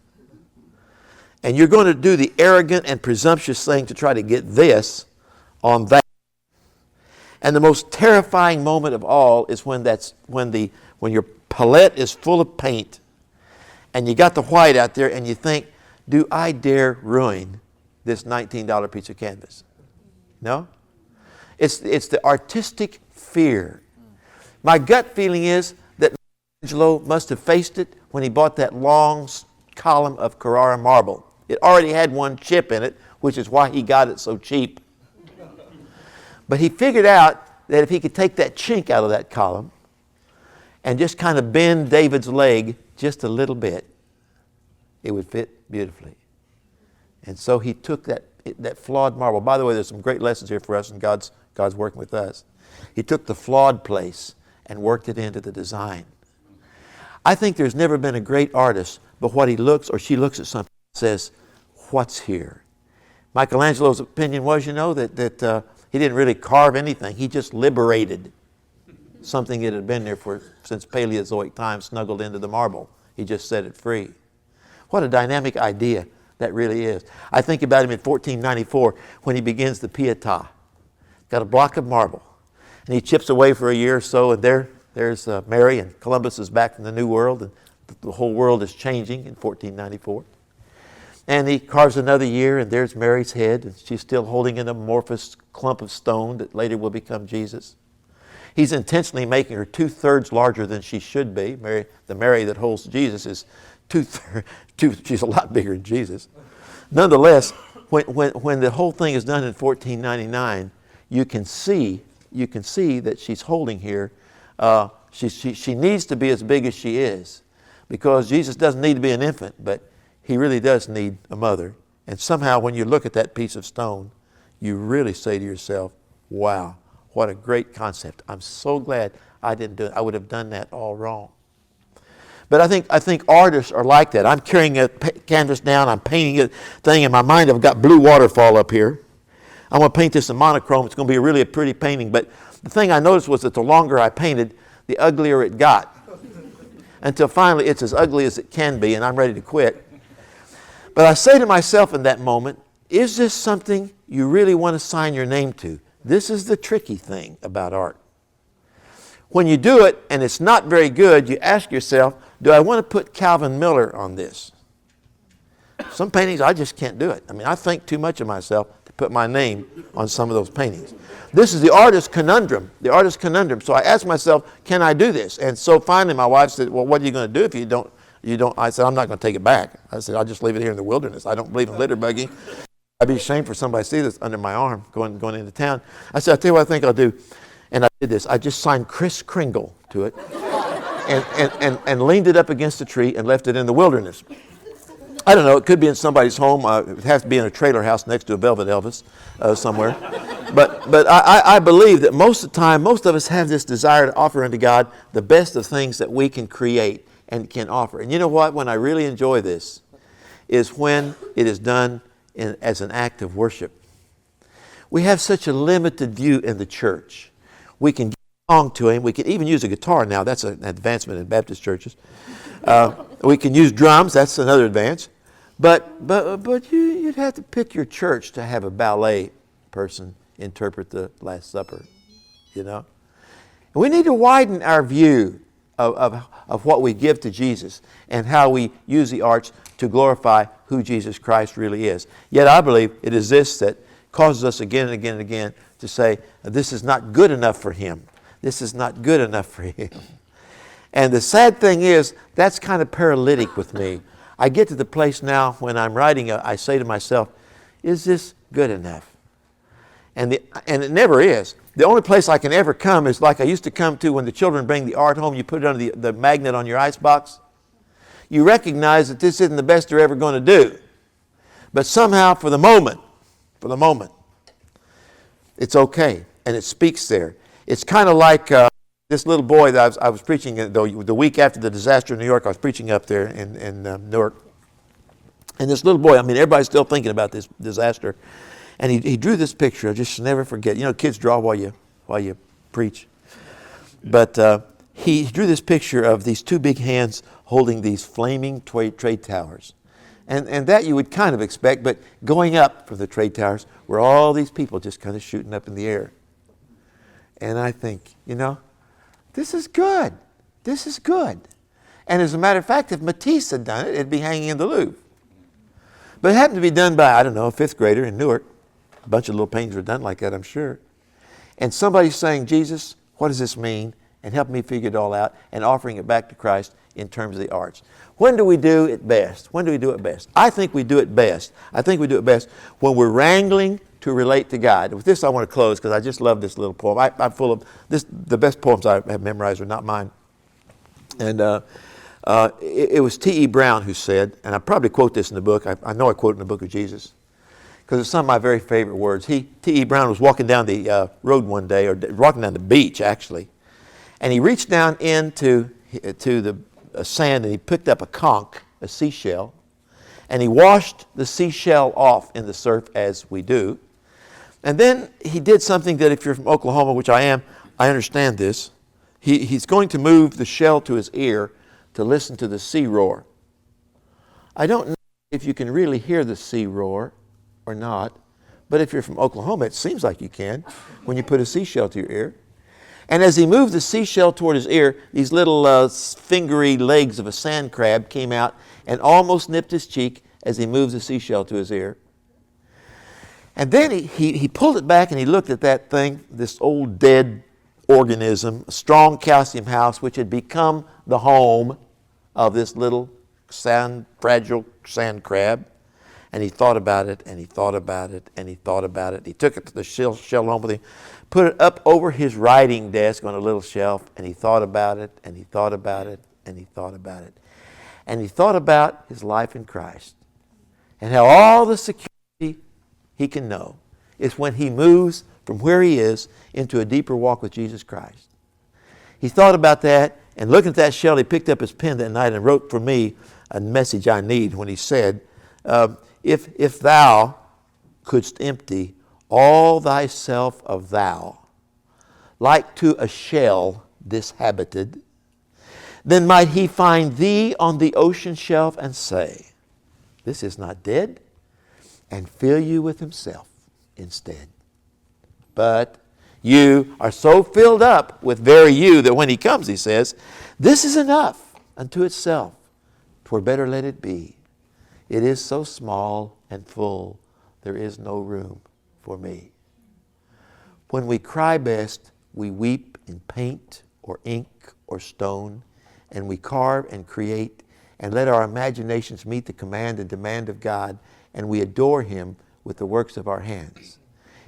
And you're going to do the arrogant and presumptuous thing to try to get this on that. And the most terrifying moment of all is when your palette is full of paint and you got the white out there and you think, do I dare ruin this $19 piece of canvas? No? It's the artistic fear. My gut feeling is that Michelangelo must have faced it when he bought that long column of Carrara marble. It already had one chip in it, which is why he got it so cheap. But he figured out that if he could take that chink out of that column and just kind of bend David's leg just a little bit, it would fit beautifully. And so he took that flawed marble. By the way, there's some great lessons here for us, and God's working with us. He took the flawed place and worked it into the design. I think there's never been a great artist, but what he looks or she looks at something and says, what's here? Michelangelo's opinion was, that he didn't really carve anything. He just liberated something that had been there since Paleozoic times, snuggled into the marble. He just set it free. What a dynamic idea that really is. I think about him in 1494 when he begins the Pietà. Got a block of marble. And he chips away for a year or so, and there's Mary, and Columbus is back in the New World, and the whole world is changing in 1494. And he carves another year, and there's Mary's head, and she's still holding an amorphous clump of stone that later will become Jesus. He's intentionally making her 2/3 larger than she should be. The Mary that holds Jesus is she's a lot bigger than Jesus. Nonetheless, when the whole thing is done in 1499, you can see that she's holding here. She needs to be as big as she is, because Jesus doesn't need to be an infant, but he really does need a mother. And somehow when you look at that piece of stone, you really say to yourself, wow, what a great concept. I'm so glad I didn't do it. I would have done that all wrong. But I think artists are like that. I'm carrying a canvas down, I'm painting a thing, in my mind I've got blue waterfall up here. I'm going to paint this in monochrome. It's going to be really a pretty painting. But the thing I noticed was that the longer I painted, the uglier it got. Until finally it's as ugly as it can be, and I'm ready to quit. But I say to myself in that moment, is this something you really want to sign your name to? This is the tricky thing about art. When you do it and it's not very good, you ask yourself, do I want to put Calvin Miller on this? Some paintings, I just can't do it. I mean, I think too much of myself to put my name on some of those paintings. This is the artist's conundrum, So I asked myself, can I do this? And so finally my wife said, well, what are you going to do if you don't? I said, I'm not going to take it back. I said, I'll just leave it here in the wilderness. I don't believe in litter bugging. I'd be ashamed for somebody to see this under my arm going into town. I said, I'll tell you what I think I'll do. And I did this. I just signed Kris Kringle to it and leaned it up against a tree and left it in the wilderness. I don't know. It could be in somebody's home. It has to be in a trailer house next to a Velvet Elvis somewhere. But I believe that most of the time, most of us have this desire to offer unto God the best of things that we can create and can offer. And you know what? When I really enjoy this is when it is done as an act of worship. We have such a limited view in the church. We can give a song to Him. We can even use a guitar now. That's an advancement in Baptist churches. We can use drums. That's another advance. But you'd have to pick your church to have a ballet person interpret the Last Supper, you know. And we need to widen our view of what we give to Jesus and how we use the arts to glorify who Jesus Christ really is. Yet I believe it is this that causes us again and again and again to say, this is not good enough for Him. This is not good enough for Him. And the sad thing is, that's kind of paralytic with me. I get to the place now when I'm writing, I say to myself, is this good enough? And it never is. The only place I can ever come is like I used to come to when the children bring the art home. You put it under the magnet on your icebox. You recognize that this isn't the best they're ever going to do. But somehow, for the moment, it's okay. And it speaks there. It's kind of like this little boy that I was preaching, the week after the disaster in New York, I was preaching up there in Newark. And this little boy, I mean, everybody's still thinking about this disaster. And he drew this picture. I'll just never forget. You know, kids draw while you preach. But he drew this picture of these two big hands holding these flaming trade towers. And that you would kind of expect, but going up from the trade towers were all these people just kind of shooting up in the air. And I think, you know, this is good. This is good. And as a matter of fact, if Matisse had done it, it'd be hanging in the Louvre. But it happened to be done by, I don't know, a fifth grader in Newark. A bunch of little paintings were done like that, I'm sure. And somebody's saying, Jesus, what does this mean? And help me figure it all out, and offering it back to Christ in terms of the arts. When do we do it best? When do we do it best? I think we do it best. I think we do it best when we're wrangling to relate to God. With this, I want to close because I just love this little poem. I'm full of this. The best poems I have memorized are not mine. And it was T.E. Brown who said, and I probably quote this in the book. I know I quote it in the book of Jesus because it's some of my very favorite words. T.E. Brown was walking down the road one day, or walking down the beach actually, and he reached down into the sand and he picked up a conch, a seashell, and he washed the seashell off in the surf as we do. And then he did something that if you're from Oklahoma, which I am, I understand this. He's going to move the shell to his ear to listen to the sea roar. I don't know if you can really hear the sea roar or not, but if you're from Oklahoma, it seems like you can when you put a seashell to your ear. And as he moved the seashell toward his ear, these little fingery legs of a sand crab came out and almost nipped his cheek as he moved the seashell to his ear. And then he pulled it back and he looked at that thing, this old dead organism, a strong calcium house, which had become the home of this little fragile sand crab. And he thought about it, and he thought about it, and he thought about it. He took it to the shell home with him, put it up over his writing desk on a little shelf, and he thought about it, and he thought about it, and he thought about it. And he thought about his life in Christ and how all the security he can know is when he moves from where he is into a deeper walk with Jesus Christ. He thought about that, and looking at that shell, he picked up his pen that night and wrote for me a message I need when he said, if thou couldst empty all thyself of thou, like to a shell dishabited, then might he find thee on the ocean shelf and say, this is not dead, and fill you with himself instead. But you are so filled up with very you that when he comes, he says, this is enough unto itself, 'twere better let it be. It is so small and full, there is no room for me. When we cry best, we weep in paint or ink or stone, and we carve and create and let our imaginations meet the command and demand of God, and we adore him with the works of our hands.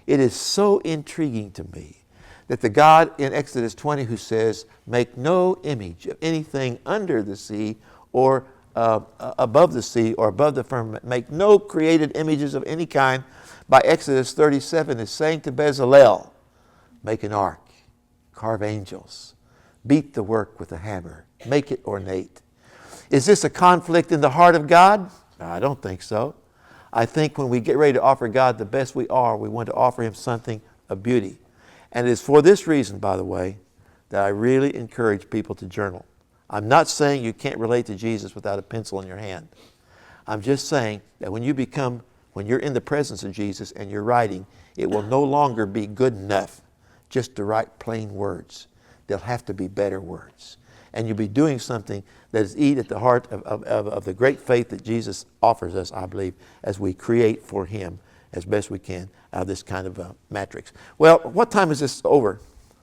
It is so intriguing to me that the God in Exodus 20 who says, make no image of anything under the sea or above the sea or above the firmament, make no created images of any kind, by Exodus 37 is saying to Bezalel, make an ark, carve angels, beat the work with a hammer, make it ornate. Is this a conflict in the heart of God? I don't think so. I think when we get ready to offer God the best we are, we want to offer him something of beauty. And it is for this reason, by the way, that I really encourage people to journal. I'm not saying you can't relate to Jesus without a pencil in your hand. I'm just saying that when you're in the presence of Jesus and you're writing, it will no longer be good enough just to write plain words. There'll have to be better words. And you'll be doing something that is at the heart of the great faith that Jesus offers us, I believe, as we create for him as best we can out of this kind of matrix. Well, what time is this over?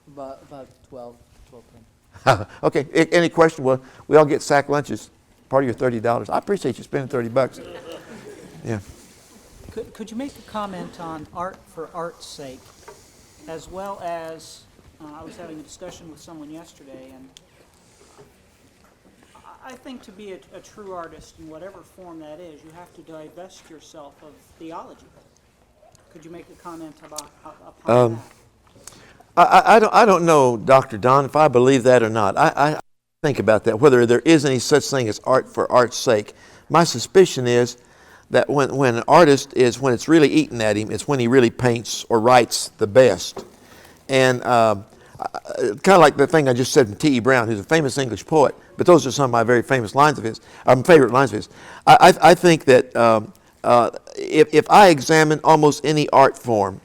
About 12:10. Okay, any question? Well, we all get sack lunches, part of your $30. I appreciate you spending $30. Yeah. Could you make a comment on art for art's sake, as well as, I was having a discussion with someone yesterday, and I think to be a true artist in whatever form that is, you have to divest yourself of theology. Could you make a comment upon that? I don't know, Dr. Don, if I believe that or not. I think about that, whether there is any such thing as art for art's sake. My suspicion is that when an artist when it's really eating at him, it's when he really paints or writes the best. And kind of like the thing I just said from T.E. Brown, who's a famous English poet, but those are some of my very famous lines of his, favorite lines of his. I think that if I examine almost any art form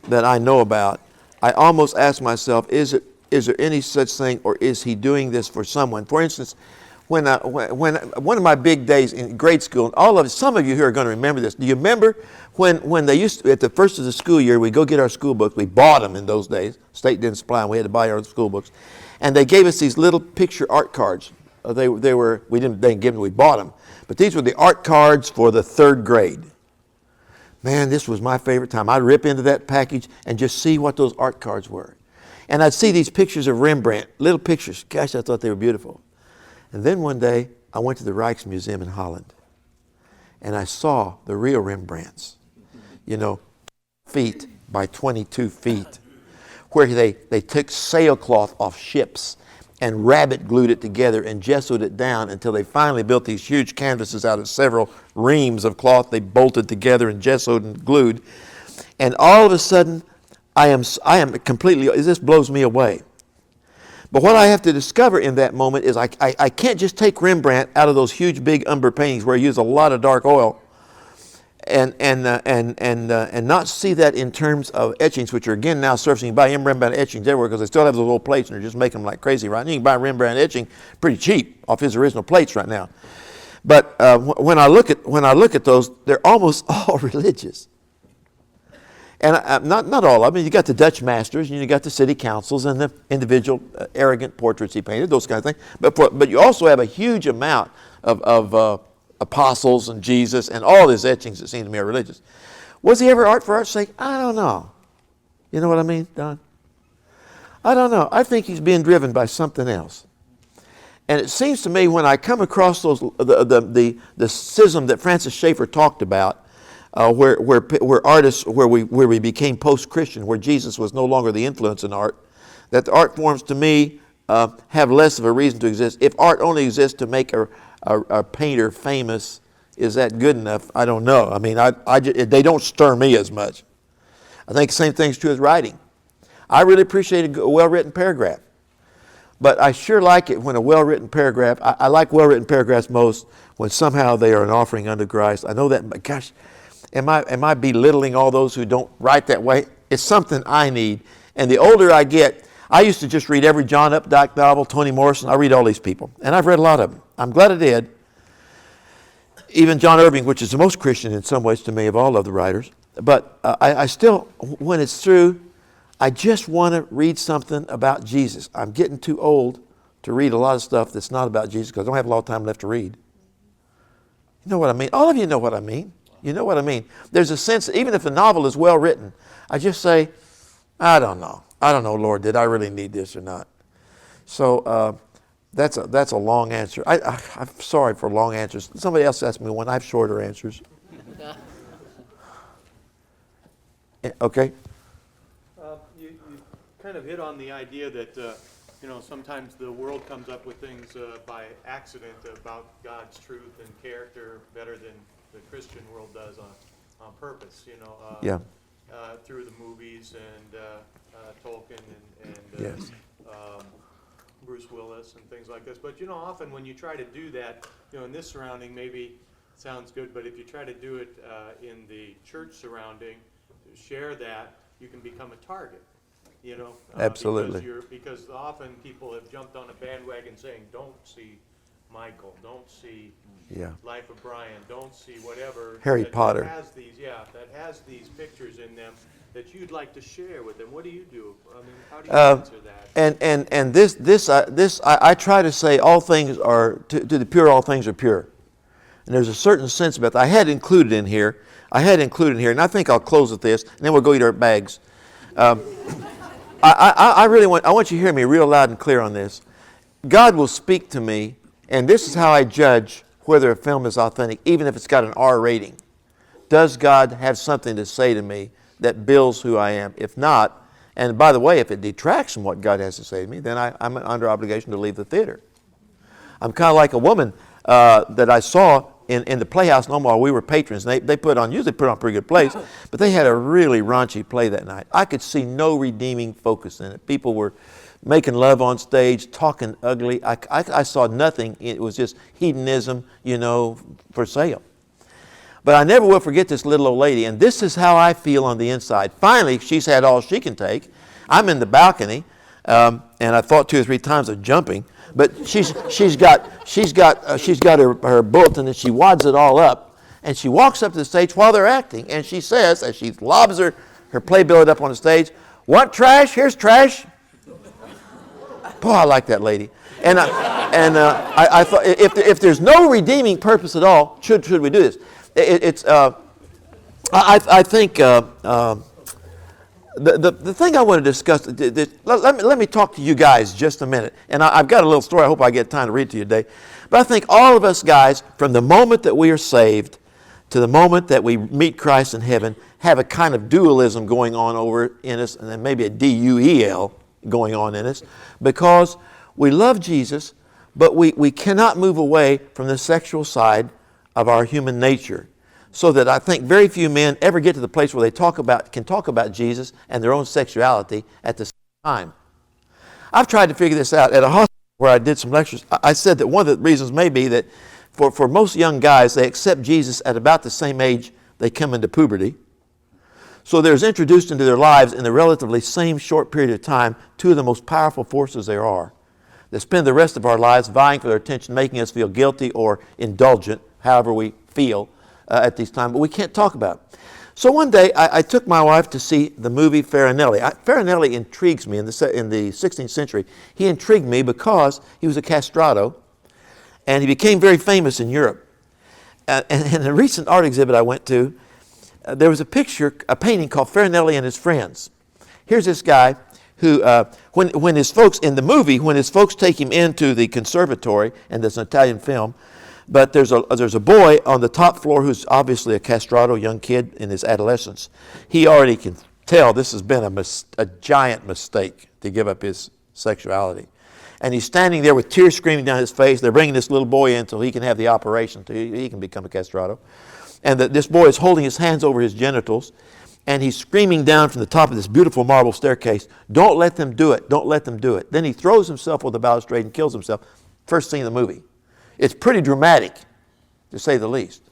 that I know about, I almost ask myself, is there any such thing, or is he doing this for someone? For instance, when one of my big days in grade school, some of you here are going to remember this. Do you remember when they used to, at the first of the school year, we'd go get our school books. We bought them in those days. State didn't supply them. We had to buy our own school books. And they gave us these little picture art cards. They didn't give them, we bought them. But these were the art cards for the third grade. Man, this was my favorite time. I'd rip into that package and just see what those art cards were. And I'd see these pictures of Rembrandt, little pictures. Gosh, I thought they were beautiful. And then one day, I went to the Rijksmuseum in Holland. And I saw the real Rembrandts. Feet by 22 feet. Where they took sailcloth off ships and rabbit glued it together and gessoed it down until they finally built these huge canvases out of several reams of cloth they bolted together and gessoed and glued. And all of a sudden, I am completely, this blows me away. But what I have to discover in that moment is I can't just take Rembrandt out of those huge big umber paintings where he used a lot of dark oil and not see that in terms of etchings, which are again now surfacing. You buy Rembrandt etchings everywhere because they still have those little plates and they're just making them like crazy right now. You can buy Rembrandt etching pretty cheap off his original plates right now. But when I look at those, they're almost all religious. And not all. I mean, you got the Dutch masters, and you got the city councils, and the individual arrogant portraits he painted, those kind of things. But you also have a huge amount of apostles and Jesus and all his etchings that seem to me are religious. Was he ever art for art's sake? I don't know. You know what I mean, Don? I don't know. I think he's being driven by something else. And it seems to me when I come across those the schism that Francis Schaeffer talked about, where artists where we became post-Christian, where Jesus was no longer the influence in art, that the art forms to me have less of a reason to exist. If art only exists to make a painter famous, is that good enough? I don't know. I mean, they don't stir me as much. I think the same thing's true as writing. I really appreciate a well-written paragraph. But I sure like it when a well-written paragraph, I like well-written paragraphs most when somehow they are an offering unto Christ. I know that, but gosh, am I belittling all those who don't write that way? It's something I need. And the older I get, I used to just read every John Updike novel, Toni Morrison. I read all these people. And I've read a lot of them. I'm glad I did. Even John Irving, which is the most Christian in some ways to me of all of the writers. But I still, when it's through, I just want to read something about Jesus. I'm getting too old to read a lot of stuff that's not about Jesus because I don't have a lot of time left to read. You know what I mean? All of you know what I mean. You know what I mean? There's a sense that even if the novel is well written, I just say, I don't know. I don't know, Lord, did I really need this or not? So that's a long answer. I'm sorry for long answers. Somebody else asked me one. I have shorter answers. Okay. You kind of hit on the idea that sometimes the world comes up with things by accident about God's truth and character better than the Christian world does on purpose. Yeah. Through the movies and Tolkien and Yes. Bruce Willis and things like this. But often when you try to do that, in this surrounding maybe it sounds good, but if you try to do it in the church surrounding, share that, you can become a target. Absolutely. Because often people have jumped on a bandwagon saying, don't see Michael, don't see Life of Brian, don't see whatever. Harry Potter. That has these pictures in them that you'd like to share with them. What do you do? I mean, how do you answer that? And this I try to say all things are to the pure, all things are pure. And there's a certain sense about that. I had included in here, and I think I'll close with this, and then we'll go eat our bags. I want you to hear me real loud and clear on this. God will speak to me, and this is how I judge whether a film is authentic, even if it's got an R rating. Does God have something to say to me that builds who I am? If not, and by the way, if it detracts from what God has to say to me, then I'm under obligation to leave the theater. I'm kind of like a woman that I saw in the Playhouse in Omaha. We were patrons. They usually put on pretty good plays, but they had a really raunchy play that night. I could see no redeeming focus in it. People were making love on stage, talking ugly. I saw nothing. It was just hedonism, for sale. But I never will forget this little old lady, and this is how I feel on the inside. Finally, she's had all she can take. I'm in the balcony, and I thought 2 or 3 times of jumping. But she's got her bulletin, and she wads it all up, and she walks up to the stage while they're acting, and she says, as she lobs her playbill up on the stage, "Want trash? Here's trash." Boy, I like that lady. And I thought, if there's no redeeming purpose at all, should we do this? I think the thing I want to discuss. Let me talk to you guys just a minute. And I've got a little story. I hope I get time to read to you today. But I think all of us guys, from the moment that we are saved to the moment that we meet Christ in heaven, have a kind of dualism going on over in us, and then maybe a DUEL going on in us, because we love Jesus, but we cannot move away from the sexual side of our human nature. So that I think very few men ever get to the place where they can talk about Jesus and their own sexuality at the same time. I've tried to figure this out. At a hospital where I did some lectures, I said that one of the reasons may be that for most young guys, they accept Jesus at about the same age they come into puberty. So there's introduced into their lives in the relatively same short period of time two of the most powerful forces there are that spend the rest of our lives vying for their attention, making us feel guilty or indulgent, however we feel at these times, but we can't talk about it. So one day I took my wife to see the movie Farinelli. Farinelli intrigues me in the 16th century. He intrigued me because he was a castrato, and he became very famous in Europe. And in a recent art exhibit I went to, there was a painting called Farinelli and His Friends. Here's this guy who, when his folks, in the movie, when his folks take him into the conservatory, and there's an Italian film, but there's a boy on the top floor who's obviously a castrato, young kid in his adolescence. He already can tell this has been a giant mistake to give up his sexuality. And he's standing there with tears streaming down his face. They're bringing this little boy in so he can have the operation, so he can become a castrato. And this boy is holding his hands over his genitals, and he's screaming down from the top of this beautiful marble staircase, "Don't let them do it, don't let them do it." Then he throws himself on the balustrade and kills himself. First scene of the movie. It's pretty dramatic, to say the least.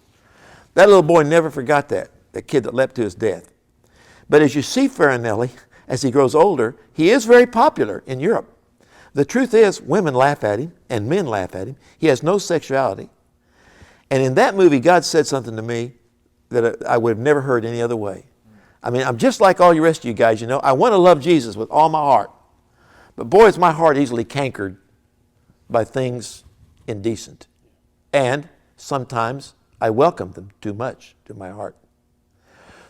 That little boy never forgot that kid that leapt to his death. But as you see Farinelli, as he grows older, he is very popular in Europe. The truth is, women laugh at him, and men laugh at him. He has no sexuality. And in that movie, God said something to me that I would have never heard any other way. I mean, I'm just like all the rest of you guys, you know. I want to love Jesus with all my heart. But boy, is my heart easily cankered by things indecent. And sometimes I welcome them too much to my heart.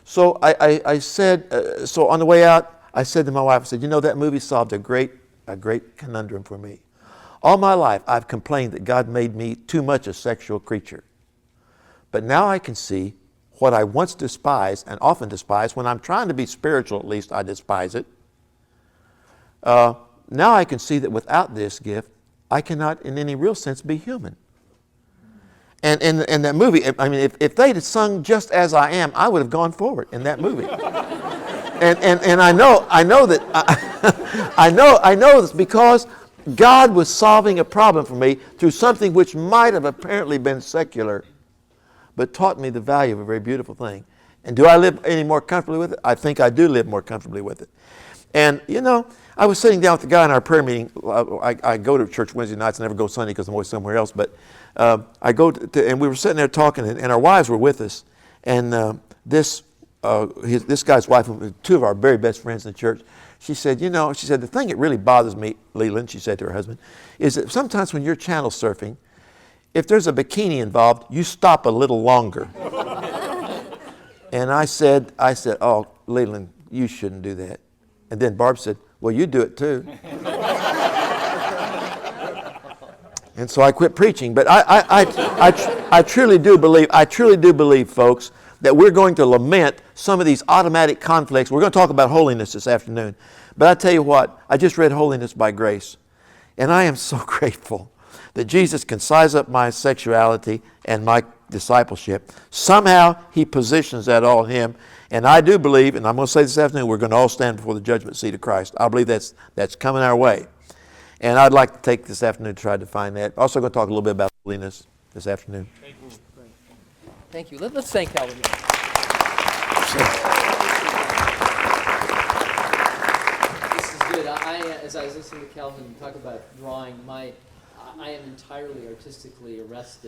So I said, so on the way out, I said to my wife, I said, you know, that movie solved a great conundrum for me. All my life, I've complained that God made me too much a sexual creature. But now I can see what I once despised, and often despise, when I'm trying to be spiritual, at least I despise it. Now I can see that without this gift, I cannot in any real sense be human. And in that movie, I mean, if they'd have sung Just As I Am, I would have gone forward in that movie. And I know that I know this because God was solving a problem for me through something which might have apparently been secular, but taught me the value of a very beautiful thing. And do I live any more comfortably with it? I think I do live more comfortably with it. And, you know, I was sitting down with the guy in our prayer meeting. I go to church Wednesday nights. I never go Sunday because I'm always somewhere else. But I go and we were sitting there talking, and our wives were with us. And this guy's wife, two of our very best friends in the church, she said, the thing that really bothers me, Leland, she said to her husband, is that sometimes when you're channel surfing, if there's a bikini involved, you stop a little longer. And I said, oh, Leland, you shouldn't do that. And then Barb said, well, you do it too. And so I quit preaching. But I truly do believe, folks, that we're going to lament some of these automatic conflicts. We're going to talk about holiness this afternoon. But I tell you what, I just read Holiness by Grace. And I am so grateful that Jesus can size up my sexuality and my discipleship. Somehow He positions that all in Him. And I do believe, and I'm going to say this afternoon, we're going to all stand before the judgment seat of Christ. I believe that's coming our way. And I'd like to take this afternoon to try to define that. Also going to talk a little bit about holiness this afternoon. Thank you. Thank you. Let's thank Calvin. This is good. As I was listening to Calvin talk about drawing, I am entirely artistically arrested